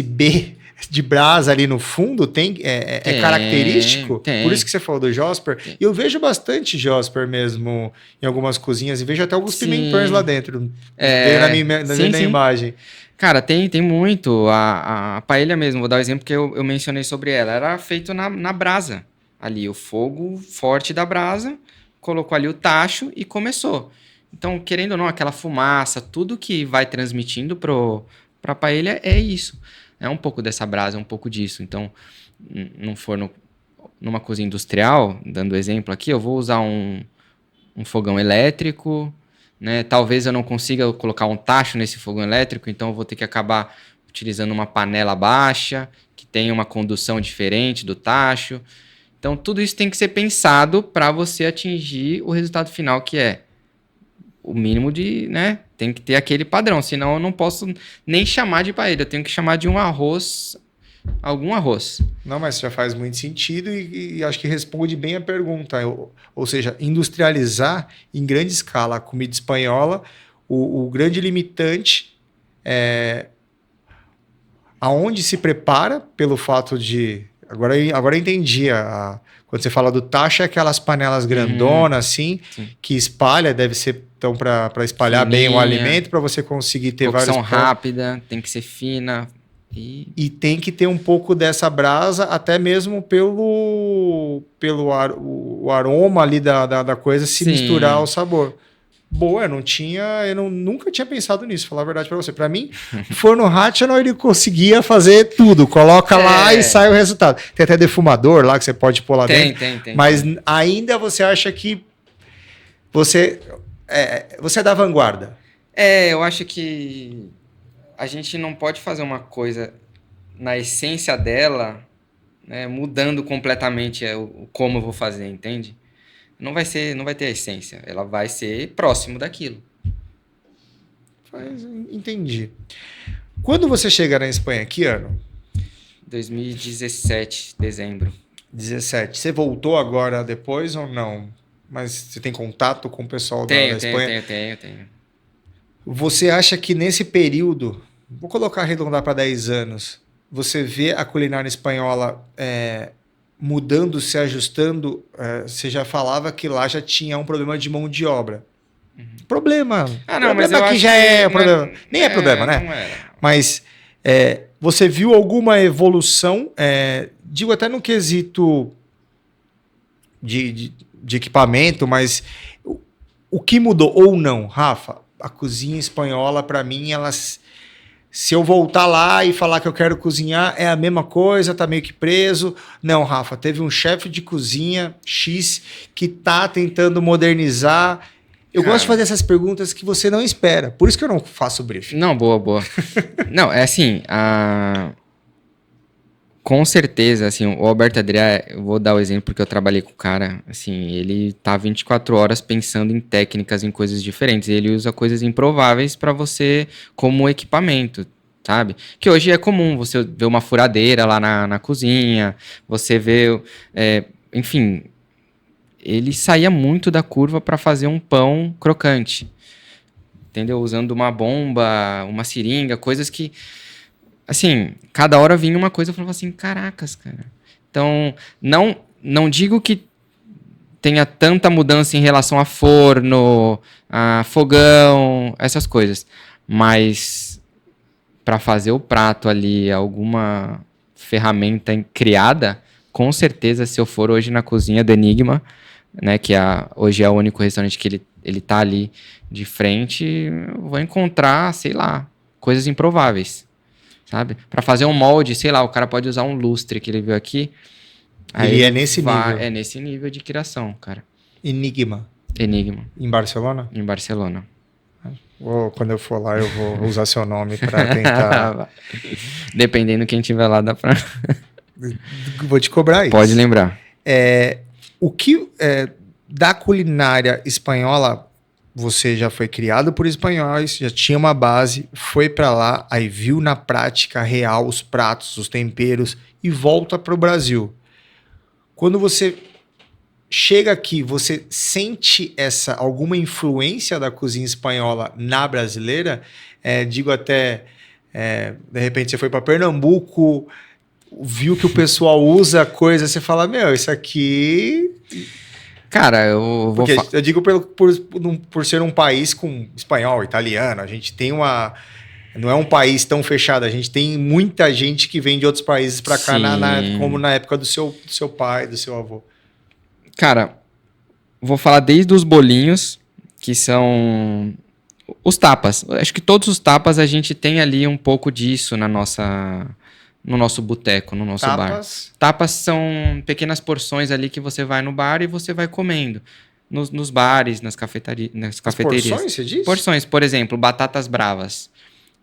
B de brasa ali no fundo é característico? Tem. Por isso que você falou do Josper. E eu vejo bastante Josper mesmo em algumas cozinhas e vejo até alguns pimentões lá dentro. Veio na imagem. Cara, tem muito. A paella mesmo, vou dar o exemplo que eu mencionei sobre ela. Era feito na brasa. Ali, o fogo forte da brasa, colocou ali o tacho e começou. Então, querendo ou não, aquela fumaça, tudo que vai transmitindo pra paella é isso. É um pouco dessa brasa, é um pouco disso. Então, num forno, numa cozinha industrial, dando exemplo aqui, eu vou usar um fogão elétrico, né? Talvez eu não consiga colocar um tacho nesse fogão elétrico, então eu vou ter que acabar utilizando uma panela baixa, que tem uma condução diferente do tacho. Então, tudo isso tem que ser pensado para você atingir o resultado final, que é o mínimo de, né? Tem que ter aquele padrão, senão eu não posso nem chamar de paella, eu tenho que chamar de um arroz, algum arroz. Não, mas já faz muito sentido e acho que responde bem a pergunta. Ou seja, industrializar em grande escala a comida espanhola, o grande limitante é aonde se prepara pelo fato de... Agora eu entendi. Quando você fala do tacho, é aquelas panelas grandonas, assim, sim, que espalha, deve ser então para espalhar fininha, bem o alimento, para você conseguir ter vários... Cocção rápida, tem que ser fina. E tem que ter um pouco dessa brasa, até mesmo pelo o aroma ali da coisa se misturar ao sabor. Boa, eu nunca tinha pensado nisso, falar a verdade pra você. Pra mim, o forno Rational, ele conseguia fazer tudo. Coloca lá e sai o resultado. Tem até defumador lá que você pode pôr lá dentro. Tem. Mas ainda você acha que você é da vanguarda? Eu acho que a gente não pode fazer uma coisa na essência dela, né, mudando completamente como eu vou fazer, entende? Não vai ter a essência, ela vai ser próximo daquilo. Entendi. Quando você chegar na Espanha, que ano? 2017, dezembro. 17. Você voltou agora depois ou não? Mas você tem contato com o pessoal da Espanha? Tenho. Você acha que nesse período, vou colocar arredondar para 10 anos, você vê a culinária espanhola mudando, se ajustando? Você já falava que lá já tinha um problema de mão de obra. Problema. Não, mas aqui já é problema. Nem é problema, né? Não era. Mas você viu alguma evolução, digo até no quesito de equipamento, mas o que mudou ou não, Rafa? A cozinha espanhola, para mim, se eu voltar lá e falar que eu quero cozinhar, é a mesma coisa, tá meio que preso. Não, Rafa, teve um chefe de cozinha X que tá tentando modernizar. Eu gosto de fazer essas perguntas que você não espera. Por isso que eu não faço briefing. Não, boa. Não, é assim, com certeza, assim, o Alberto Adrià, eu vou dar o exemplo porque eu trabalhei com o cara, assim, ele tá 24 horas pensando em técnicas, em coisas diferentes, ele usa coisas improváveis para você como equipamento, sabe? Que hoje é comum você ver uma furadeira lá na cozinha, você vê, enfim, ele saía muito da curva para fazer um pão crocante, entendeu? Usando uma bomba, uma seringa, coisas que... Assim, cada hora vinha uma coisa e eu falava assim, caracas, cara. Então, não digo que tenha tanta mudança em relação a forno, a fogão, essas coisas. Mas para fazer o prato ali, alguma ferramenta criada, com certeza, se eu for hoje na cozinha do Enigma, né, que hoje é o único restaurante que ele tá ali de frente, eu vou encontrar, sei lá, coisas improváveis. Sabe? Para fazer um molde, sei lá, o cara pode usar um lustre que ele viu aqui. Ele é nesse nível? É nesse nível de criação, cara. Enigma. Em Barcelona? Em Barcelona. Quando eu for lá, eu vou usar seu nome para tentar... Dependendo quem tiver lá, dá pra... Vou te cobrar isso. Pode lembrar. O que da culinária espanhola... Você já foi criado por espanhóis, já tinha uma base, foi para lá, aí viu na prática real os pratos, os temperos e volta para o Brasil. Quando você chega aqui, você sente alguma influência da cozinha espanhola na brasileira? Digo até De repente você foi para Pernambuco, viu que o pessoal usa coisa, você fala, meu, isso aqui... Cara, eu vou Porque eu digo por ser um país com espanhol, italiano, a gente tem uma... Não é um país tão fechado, a gente tem muita gente que vem de outros países para cá, como na época do seu pai, do seu avô. Cara, vou falar desde os bolinhos, que são os tapas. Acho que todos os tapas a gente tem ali um pouco disso no nosso boteco, no nosso bar. Tapas são pequenas porções ali que você vai no bar e você vai comendo. Nos bares, nas cafeterias. Porções, você diz? Porções, por exemplo, batatas bravas.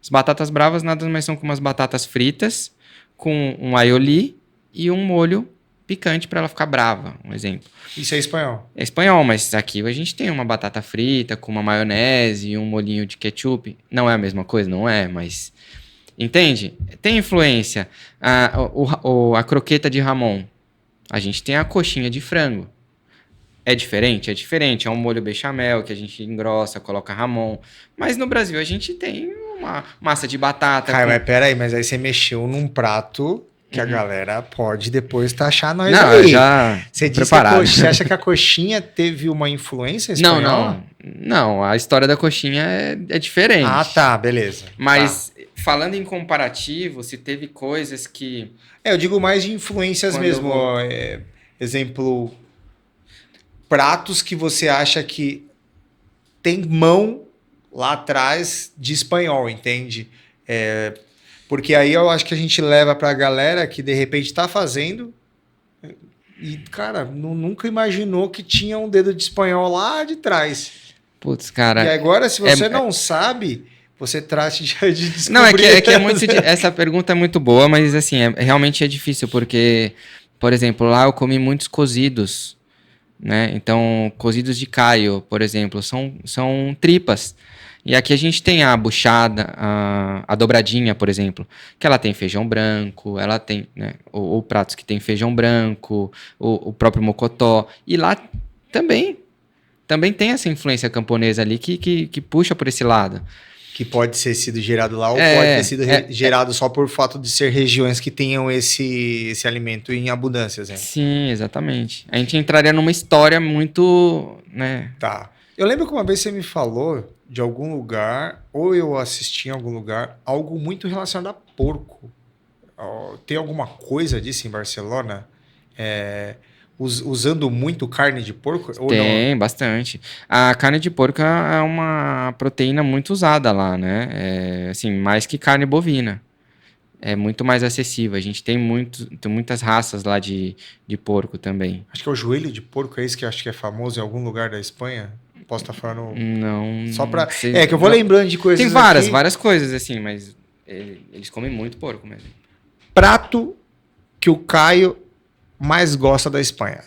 As batatas bravas nada mais são que umas batatas fritas com um aioli e um molho picante para ela ficar brava, um exemplo. Isso é espanhol? É espanhol, mas aqui a gente tem uma batata frita com uma maionese e um molhinho de ketchup. Não é a mesma coisa? Não é, mas... Entende? Tem influência. A croqueta de Ramon. A gente tem a coxinha de frango. É diferente? É diferente. É um molho bechamel que a gente engrossa, coloca Ramon. Mas no Brasil a gente tem uma massa de batata. Cara, mas peraí, mas aí você mexeu num prato que a galera pode depois taxar nós não, aí. Já você disse que você acha que a coxinha teve uma influência espanhola? Não, a história da coxinha é diferente. Ah, tá, beleza. Mas falando em comparativo, se teve coisas que... eu digo mais de influências mesmo. Exemplo, pratos que você acha que tem mão lá atrás de espanhol, entende? Porque aí eu acho que a gente leva pra galera que de repente tá fazendo e, cara, nunca imaginou que tinha um dedo de espanhol lá de trás. Putz, cara... E agora, se você não sabe, você trate de descobrir. Não, é muito... Essa pergunta é muito boa, mas assim, realmente é difícil, porque, por exemplo, lá eu comi muitos cozidos, né? Então, cozidos de Caio, por exemplo, são tripas. E aqui a gente tem a buchada, a dobradinha, por exemplo, que ela tem feijão branco, ela tem, né, ou pratos que tem feijão branco, o próprio mocotó. E lá também tem essa influência camponesa ali que puxa por esse lado. Que pode ter sido gerado lá ou pode ter sido gerado só por fato de ser regiões que tenham esse alimento em abundância. Né? Sim, exatamente. A gente entraria numa história muito... né? Tá. Eu lembro que uma vez você me falou de algum lugar, ou eu assisti em algum lugar, algo muito relacionado a porco. Tem alguma coisa disso em Barcelona? Usando muito carne de porco? Ou tem, não? Bastante. A carne de porco é uma proteína muito usada lá, né? Assim, mais que carne bovina. É muito mais acessível. A gente tem muitas raças lá de porco também. Acho que é o joelho de porco, é isso que eu acho que é famoso em algum lugar da Espanha? Posso estar falando... Não... Só pra... que eu vou lembrando de coisas tem várias coisas, assim, mas eles comem muito porco mesmo. Prato que o Caio mais gosta da Espanha.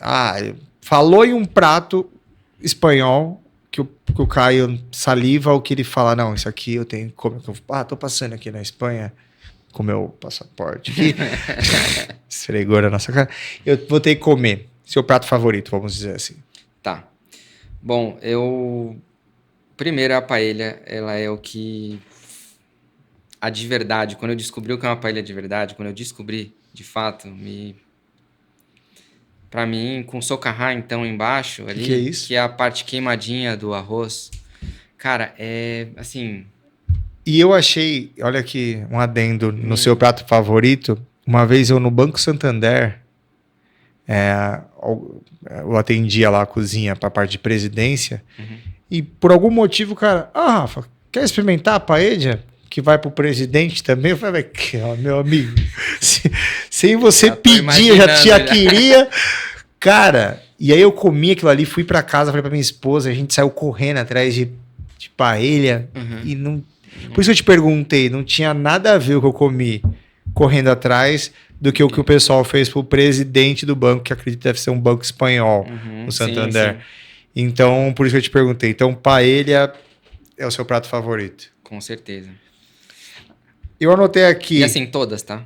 Falou em um prato espanhol que o Caio saliva, o que ele fala, não, isso aqui eu tenho que comer. Tô passando aqui na Espanha com meu passaporte aqui. Esfregou na nossa cara. Eu vou ter que comer. Seu prato favorito, vamos dizer assim. Tá. Bom, primeiro a paella, ela é o que... A de verdade, quando eu descobri o que é uma paella de verdade, quando eu descobri, de fato, pra mim, com socarrá, então, embaixo, ali... Que é isso? Que é a parte queimadinha do arroz. Cara, assim... E eu achei, olha aqui, um adendo no seu prato favorito. Uma vez eu no Banco Santander... eu atendia lá a cozinha para a parte de presidência e por algum motivo, cara, Rafa, quer experimentar a paella que vai pro presidente também? Eu falei, meu amigo, sem você pedir, eu já queria, cara. E aí eu comi aquilo ali, fui para casa, falei para minha esposa, a gente saiu correndo atrás de paella e não. Por isso eu te perguntei, não tinha nada a ver o que eu comi correndo atrás do que o pessoal fez pro presidente do banco, que acredito deve ser um banco espanhol, o Santander. Sim. Então, por isso que eu te perguntei. Então, paella é o seu prato favorito? Com certeza. Eu anotei aqui... E assim, todas, tá?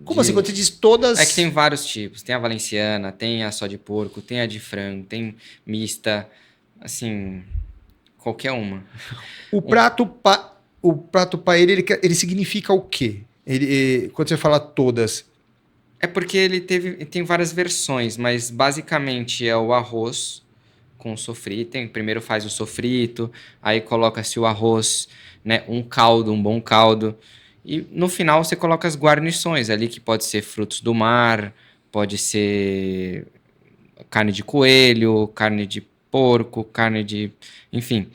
Como assim? Quando você diz todas... É que tem vários tipos. Tem a valenciana, tem a só de porco, tem a de frango, tem mista, assim, qualquer uma. O prato o prato paella, ele significa o quê? Quando você fala todas. É porque ele tem várias versões, mas basicamente é o arroz com sofrito. Primeiro faz o sofrito, aí coloca-se o arroz, né, um caldo, um bom caldo. E no final você coloca as guarnições ali, que pode ser frutos do mar, pode ser carne de coelho, carne de porco, carne de... Enfim.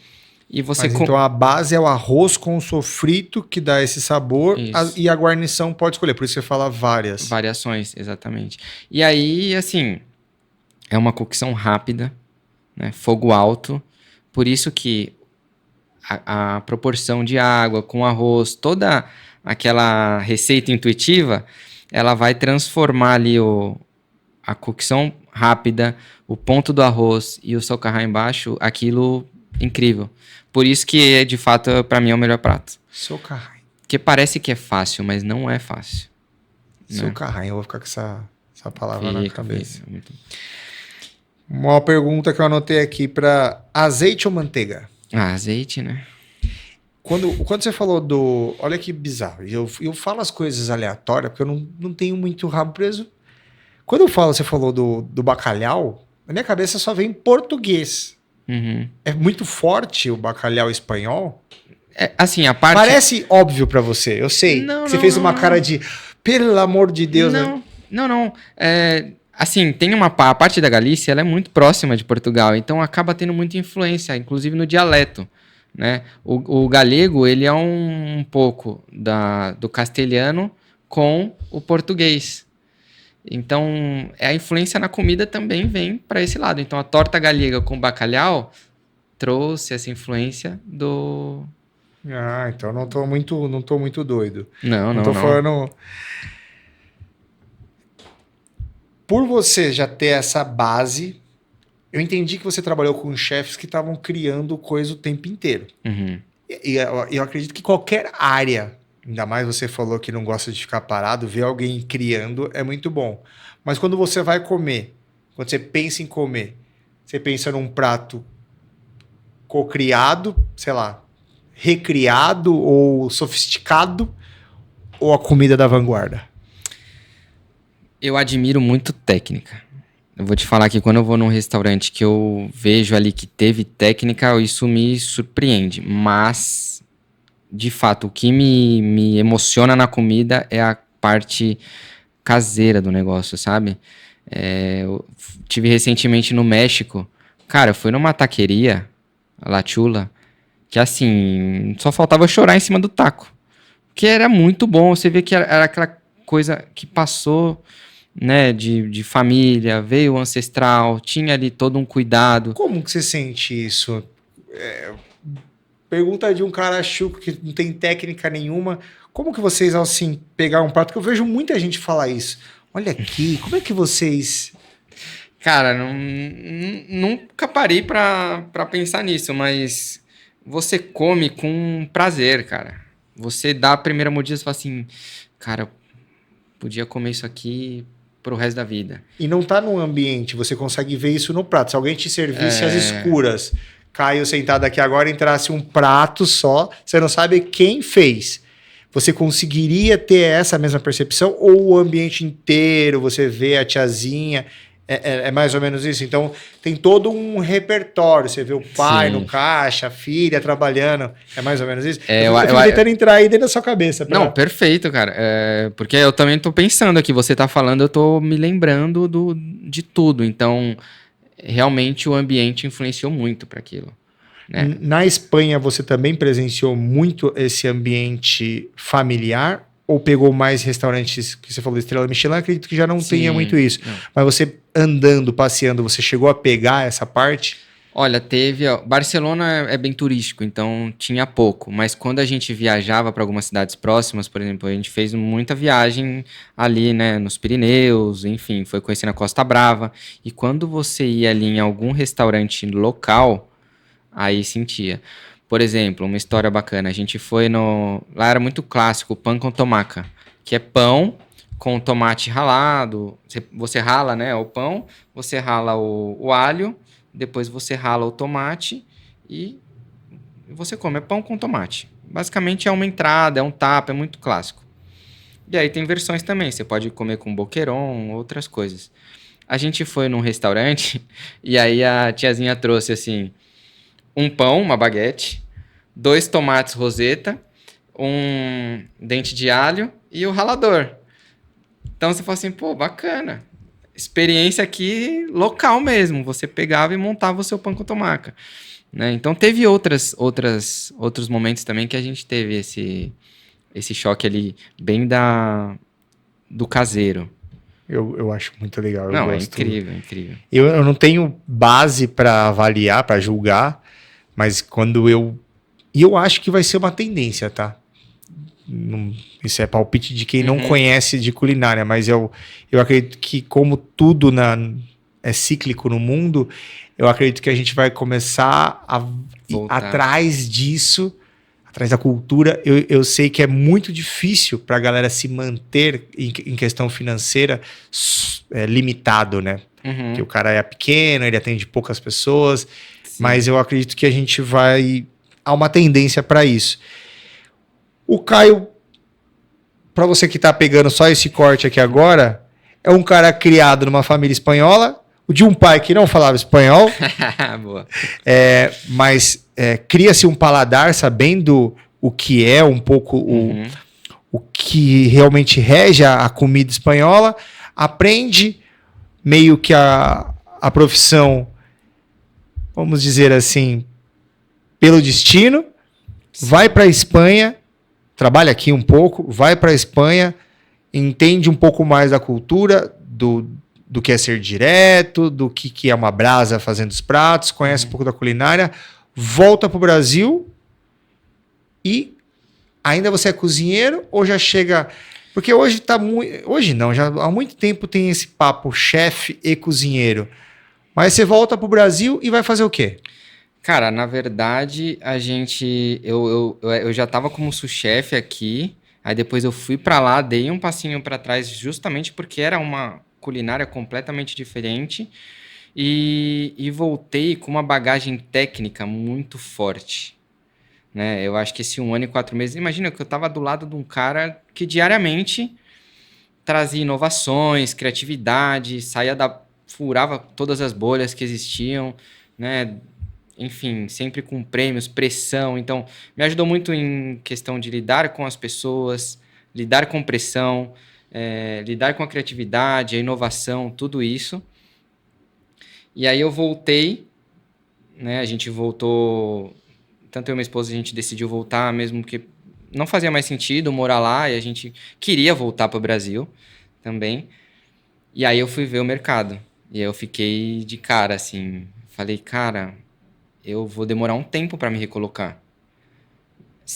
E você... Mas então a base é o arroz com sofrito que dá esse sabor Isso. e a guarnição pode escolher, por isso você fala várias. Variações, exatamente. E aí, assim, é uma cocção rápida, né? Fogo alto. Por isso que a proporção de água com arroz, toda aquela receita intuitiva, ela vai transformar ali a cocção rápida, o ponto do arroz e o socarrá embaixo, aquilo incrível. Por isso que, de fato, para mim é o melhor prato. Socarrá. Porque parece que é fácil, mas não é fácil. Socarrá, eu vou ficar com essa palavra na cabeça. Muito... Uma pergunta que eu anotei aqui para azeite ou manteiga? azeite, né? Quando você falou do... Olha que bizarro. Eu falo as coisas aleatórias porque eu não tenho muito rabo preso. Quando você falou do bacalhau, na minha cabeça só vem português. Uhum. É muito forte o bacalhau espanhol? Assim, a parte... Parece óbvio pra você, eu sei. Você fez uma cara de, pelo amor de Deus, né? Não. Assim, a parte da Galícia, ela é muito próxima de Portugal, então acaba tendo muita influência, inclusive no dialeto, né? O galego, ele é um pouco do castelhano com o português. Então, a influência na comida também vem para esse lado. Então, a torta galega com bacalhau trouxe essa influência do... Ah, então não tô muito doido. Não. Tô falando... Por você já ter essa base, eu entendi que você trabalhou com chefes que estavam criando coisa o tempo inteiro. Uhum. E eu acredito que qualquer área, ainda mais você falou que não gosta de ficar parado, ver alguém criando é muito bom. Mas quando você vai comer, quando você pensa em comer, você pensa num prato cocriado, sei lá, recriado ou sofisticado, ou a comida da vanguarda? Eu admiro muito técnica. Eu vou te falar que quando eu vou num restaurante que eu vejo ali que teve técnica, isso me surpreende. Mas, de fato, o que me emociona na comida é a parte caseira do negócio, sabe? Eu tive recentemente no México. Cara, eu fui numa taqueria, a La Chula, que assim, só faltava chorar em cima do taco. Que era muito bom, você vê que era aquela coisa que passou, né, de família, veio ancestral, tinha ali todo um cuidado. Como que você sente isso? Pergunta de um cara chuco que não tem técnica nenhuma. Como que vocês, assim, pegar um prato? Que eu vejo muita gente falar isso. Olha aqui, como é que vocês... Cara, nunca parei pra pensar nisso, mas você come com prazer, cara. Você dá a primeira mordida e fala assim, cara, podia comer isso aqui pro resto da vida. E não tá no ambiente, você consegue ver isso no prato. Se alguém te servisse às escuras, Caio sentado aqui agora, entrasse um prato só, você não sabe quem fez. Você conseguiria ter essa mesma percepção? Ou o ambiente inteiro, você vê a tiazinha... É mais ou menos isso. Então, tem todo um repertório. Você vê o pai no caixa, a filha trabalhando. É mais ou menos isso? Eu fico tentando entrar aí dentro da sua cabeça. Não, perfeito, cara. Porque eu também tô pensando aqui. Você tá falando, eu tô me lembrando de tudo. Então, realmente o ambiente influenciou muito para aquilo. Né? Na Espanha, você também presenciou muito esse ambiente familiar? Ou pegou mais restaurantes que você falou, Estrela Michelin? Acredito que já não tenha muito isso. Não. Mas você andando, passeando, você chegou a pegar essa parte? Olha, teve... Barcelona é bem turístico, então tinha pouco. Mas quando a gente viajava para algumas cidades próximas, por exemplo, a gente fez muita viagem ali, né, nos Pirineus, enfim, foi conhecendo a Costa Brava. E quando você ia ali em algum restaurante local, aí sentia... Por exemplo, uma história bacana, a gente foi lá era muito clássico, pão com tomaca, que é pão com tomate ralado, você rala, né, o pão, você rala o alho, depois você rala o tomate e você come, é pão com tomate. Basicamente é uma entrada, é um tapa, é muito clássico. E aí tem versões também, você pode comer com boqueron, outras coisas. A gente foi num restaurante e aí a tiazinha trouxe assim, um pão, uma baguete, 2 tomates roseta, um dente de alho e o ralador. Então você fala assim, pô, bacana. Experiência aqui local mesmo. Você pegava e montava o seu pão com tomaca, né? Então teve outros momentos também que a gente teve esse choque ali bem do caseiro. Eu acho muito legal, eu Não, é gosto. incrível, é incrível. Eu não tenho base para avaliar, para julgar, mas quando eu. E eu acho que vai ser uma tendência, tá? Isso é palpite de quem não Uhum. conhece de culinária, mas eu acredito que, como tudo é cíclico no mundo, eu acredito que a gente vai começar a ir Voltar. atrás disso, atrás da cultura. Eu sei que é muito difícil para a galera se manter em questão financeira limitado, né? Que o Uhum. cara é pequeno, ele atende poucas pessoas, Sim. mas eu acredito que a gente vai. Há uma tendência para isso. O Caio, para você que tá pegando só esse corte aqui agora, é um cara criado numa família espanhola, de um pai que não falava espanhol, Boa. mas cria-se um paladar sabendo o que é um pouco Uhum. o que realmente rege a comida espanhola, aprende meio que a profissão, vamos dizer assim, pelo destino, vai Sim. para a Espanha, trabalha aqui um pouco, vai para a Espanha, entende um pouco mais da cultura, do que é ser direto, do que é uma brasa fazendo os pratos, conhece um Uhum. pouco da culinária, volta para o Brasil e ainda você é cozinheiro ou já chega. Porque hoje tá muito. Hoje não, já há muito tempo tem esse papo chefe e cozinheiro. Mas você volta para o Brasil e vai fazer o quê? Cara, na verdade, a gente. Eu já tava como sous-chefe aqui. Aí depois eu fui pra lá, dei um passinho pra trás, justamente porque era uma culinária completamente diferente. E voltei com uma bagagem técnica muito forte, né? Eu acho que esse 1 ano e 4 meses. Imagina que eu tava do lado de um cara que diariamente trazia inovações, criatividade, furava todas as bolhas que existiam, né? Enfim, sempre com prêmios, pressão. Então, me ajudou muito em questão de lidar com as pessoas, lidar com pressão, lidar com a criatividade, a inovação, tudo isso. E aí eu voltei, né? A gente voltou, tanto eu e minha esposa, a gente decidiu voltar, mesmo que não fazia mais sentido morar lá, e a gente queria voltar para o Brasil também. E aí eu fui ver o mercado. E aí eu fiquei de cara, assim. Falei, cara, eu vou demorar um tempo para me recolocar.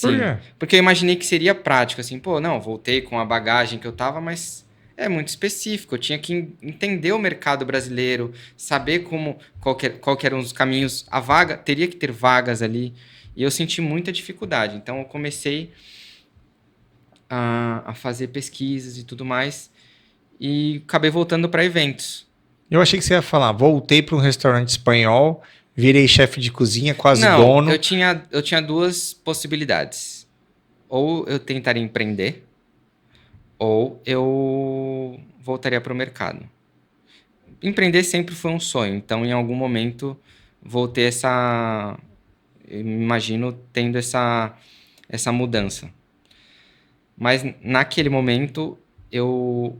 Por Sim, quê? porque eu imaginei que seria prático, assim, pô, não, voltei com a bagagem que eu tava, mas é muito específico. Eu tinha que entender o mercado brasileiro, saber qual que eram os caminhos. A vaga, teria que ter vagas ali. E eu senti muita dificuldade. Então eu comecei a fazer pesquisas e tudo mais. E acabei voltando para eventos. Eu achei que você ia falar, voltei para um restaurante espanhol, virei chefe de cozinha, quase Não, eu dono. tinha, eu tinha duas possibilidades. Ou eu tentaria empreender, ou eu voltaria para o mercado. Empreender sempre foi um sonho, então em algum momento vou ter essa. Eu me imagino tendo essa mudança. Mas naquele momento eu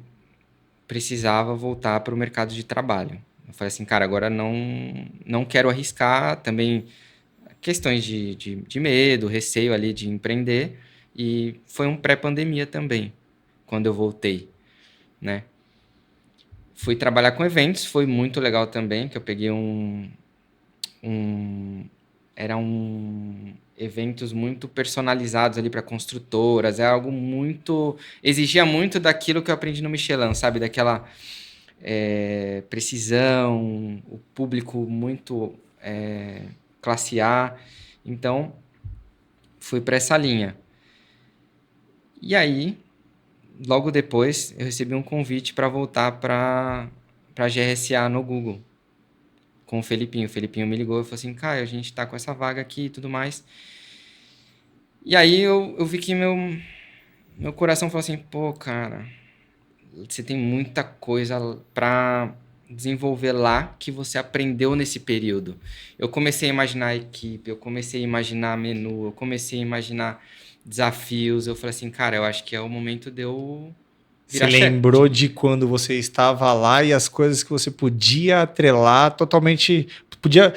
precisava voltar para o mercado de trabalho. Eu falei assim, cara, agora não quero arriscar também questões de medo, receio ali de empreender. E foi um pré-pandemia também, quando eu voltei, né? Fui trabalhar com eventos, foi muito legal também, que eu peguei um eram eventos muito personalizados ali para construtoras, é algo muito, exigia muito daquilo que eu aprendi no Michelin, sabe? Daquela precisão, o público muito classe A. Então, fui para essa linha. E aí, logo depois, eu recebi um convite para voltar para GRSA no Google, com o Felipinho. O Felipinho me ligou e falou assim, Caio, a gente tá com essa vaga aqui e tudo mais. E aí eu vi que meu coração falou assim, pô, cara, você tem muita coisa para desenvolver lá que você aprendeu nesse período. Eu comecei a imaginar a equipe, eu comecei a imaginar menu, eu comecei a imaginar desafios. Eu falei assim, cara, eu acho que é o momento de eu Você virar chefe. lembrou de quando você estava lá e as coisas que você podia atrelar totalmente. Podia.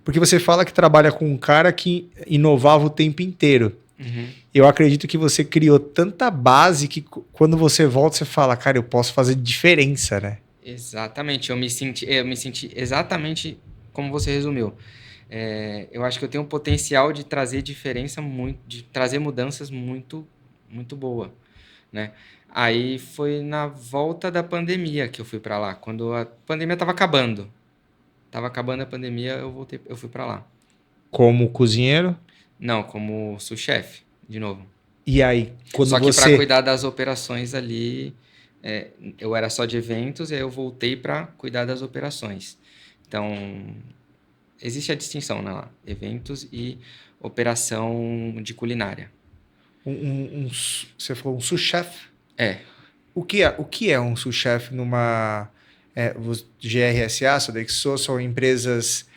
Porque você fala que trabalha com um cara que inovava o tempo inteiro. Uhum. Eu acredito que você criou tanta base que quando você volta, você fala, cara, eu posso fazer diferença, né? Exatamente, eu me senti exatamente como você resumiu. Eu acho que eu tenho um potencial de trazer diferença muito, de trazer mudanças muito, muito boa, né? Aí foi na volta da pandemia que eu fui para lá, quando a pandemia estava acabando. Tava acabando a pandemia, eu fui para lá. Como cozinheiro. Não, como sous-chefe, de novo. E aí, quando Só que para você. cuidar das operações ali, eu era só de eventos e aí eu voltei para cuidar das operações. Então, existe a distinção, né, lá, eventos e operação de culinária. Você falou um sous-chefe? É. O que é um sous-chefe numa GRSA, Sodexo, são empresas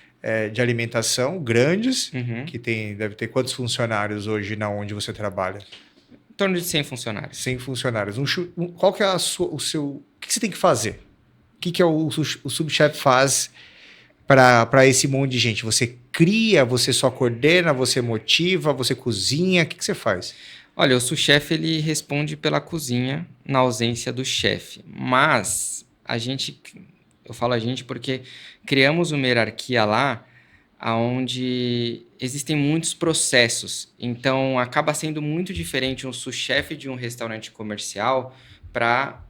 de alimentação grandes, Uhum. que deve ter quantos funcionários hoje na onde você trabalha? Em torno de 100 funcionários. 100 funcionários. Qual que é o que você tem que fazer? O que o subchefe faz para esse monte de gente? Você cria, você só coordena, você motiva, você cozinha, o que você faz? Olha, o sous-chefe ele responde pela cozinha na ausência do chefe, mas eu falo a gente porque criamos uma hierarquia lá aonde existem muitos processos, então acaba sendo muito diferente um sous-chefe de um restaurante comercial para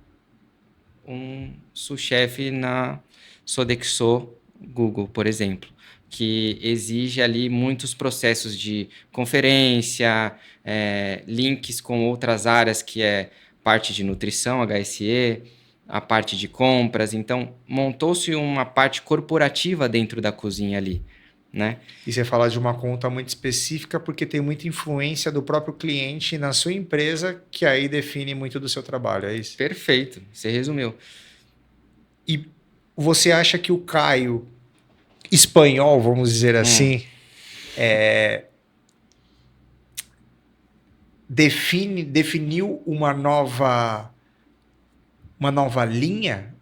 um sous-chefe na Sodexo Google, por exemplo, que exige ali muitos processos de conferência, links com outras áreas, que é parte de nutrição, HSE, a parte de compras. Então, montou-se uma parte corporativa dentro da cozinha ali, né? E você fala de uma conta muito específica porque tem muita influência do próprio cliente na sua empresa, que aí define muito do seu trabalho, é isso? Perfeito, você resumiu. E você acha que o Caio espanhol, vamos dizer assim, definiu uma nova linha?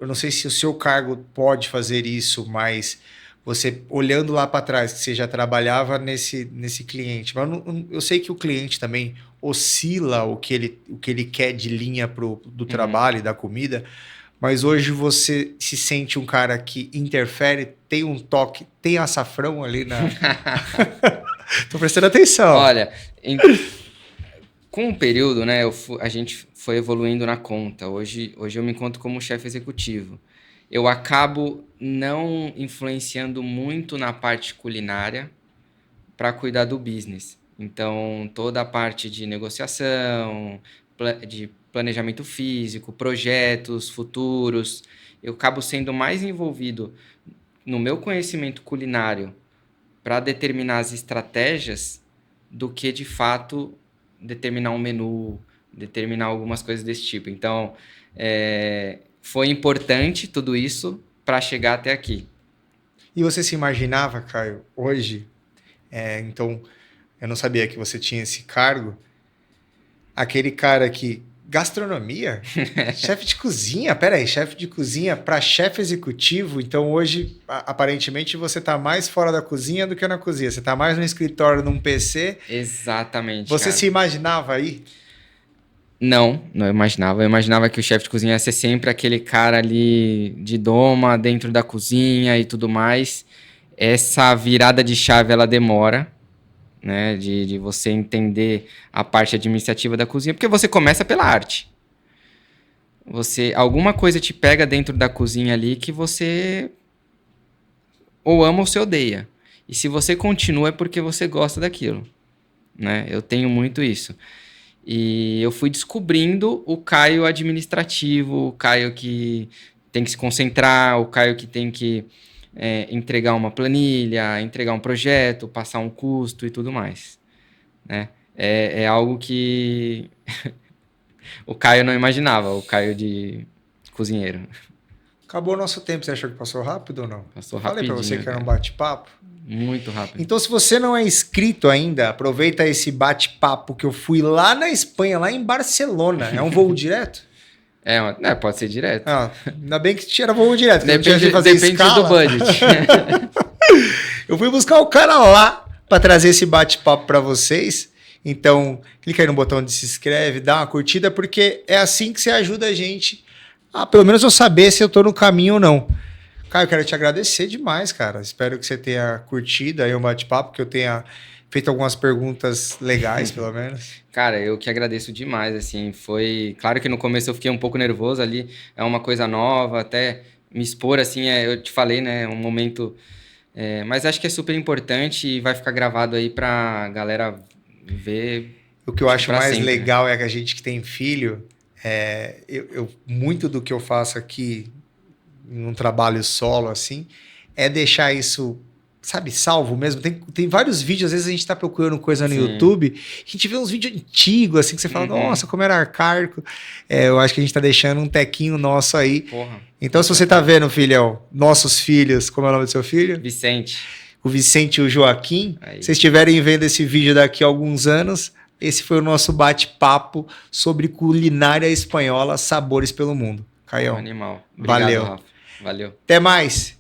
Eu não sei se o seu cargo pode fazer isso, mas você olhando lá para trás, que você já trabalhava nesse cliente, mas eu sei que o cliente também oscila o que ele quer de linha do Uhum. trabalho e da comida, mas hoje você se sente um cara que interfere, tem um toque, tem açafrão ali na. Tô prestando atenção. Olha, com o período, né, a gente foi evoluindo na conta. Hoje eu me encontro como chefe executivo. Eu acabo não influenciando muito na parte culinária para cuidar do business. Então, toda a parte de negociação, de planejamento físico, projetos futuros, eu acabo sendo mais envolvido no meu conhecimento culinário para determinar as estratégias do que de fato determinar um menu, determinar algumas coisas desse tipo. Então, foi importante tudo isso para chegar até aqui. E você se imaginava, Caio, hoje? Então, eu não sabia que você tinha esse cargo. Aquele cara que. Gastronomia? Chefe de cozinha? Peraí, chefe de cozinha para chefe executivo. Então, hoje, aparentemente, você está mais fora da cozinha do que na cozinha. Você está mais no escritório, num PC. Exatamente, Você cara. se imaginava aí? Não imaginava. Eu imaginava que o chefe de cozinha ia ser sempre aquele cara ali de doma, dentro da cozinha e tudo mais. Essa virada de chave, ela demora, né? De você entender a parte administrativa da cozinha, porque você começa pela arte. Alguma coisa te pega dentro da cozinha ali que você ou ama ou se odeia. E se você continua é porque você gosta daquilo, né? Eu tenho muito isso. E eu fui descobrindo o Caio administrativo, o Caio que tem que se concentrar, o Caio que tem que entregar uma planilha, entregar um projeto, passar um custo e tudo mais. né? É algo que o Caio não imaginava, o Caio de cozinheiro. Acabou o nosso tempo. Você achou que passou rápido ou não? Passou Falei pra você rapidinho, que era um cara. bate-papo. Muito rápido. Então, se você não é inscrito ainda, aproveita esse bate-papo que eu fui lá na Espanha, lá em Barcelona. É um voo direto? Pode ser direto. Ah, ainda bem que tinha voo direto, que eu não tinha que Depende, fazer depende escala. do budget. Eu fui buscar o cara lá para trazer esse bate-papo para vocês. Então, clica aí no botão de se inscreve, dá uma curtida, porque é assim que você ajuda a gente a, pelo menos, eu saber se eu tô no caminho ou não. Caio, eu quero te agradecer demais, cara. Espero que você tenha curtido aí o bate-papo, que eu tenha feito algumas perguntas legais, pelo menos. Cara, eu que agradeço demais, assim, foi... Claro que no começo eu fiquei um pouco nervoso ali, é uma coisa nova, até me expor, assim, eu te falei, né, um momento... mas acho que é super importante e vai ficar gravado aí pra galera ver O que eu acho pra mais sempre, né? legal é que a gente que tem filho, muito do que eu faço aqui num trabalho solo, assim, é deixar isso, sabe, salvo mesmo. Tem vários vídeos, às vezes a gente tá procurando coisa no Sim. YouTube, a gente vê uns vídeos antigos, assim, que você fala, Uhum. nossa, como era arcaico. Eu acho que a gente tá deixando um tequinho nosso aí. Porra. Então, se você tá vendo, filhão, nossos filhos, como é o nome do seu filho? Vicente. O Vicente e o Joaquim. Aí. Se vocês estiverem vendo esse vídeo daqui a alguns anos, esse foi o nosso bate-papo sobre culinária espanhola, sabores pelo mundo. Caião, Animal. Obrigado, valeu. Rafa. Valeu. Até mais.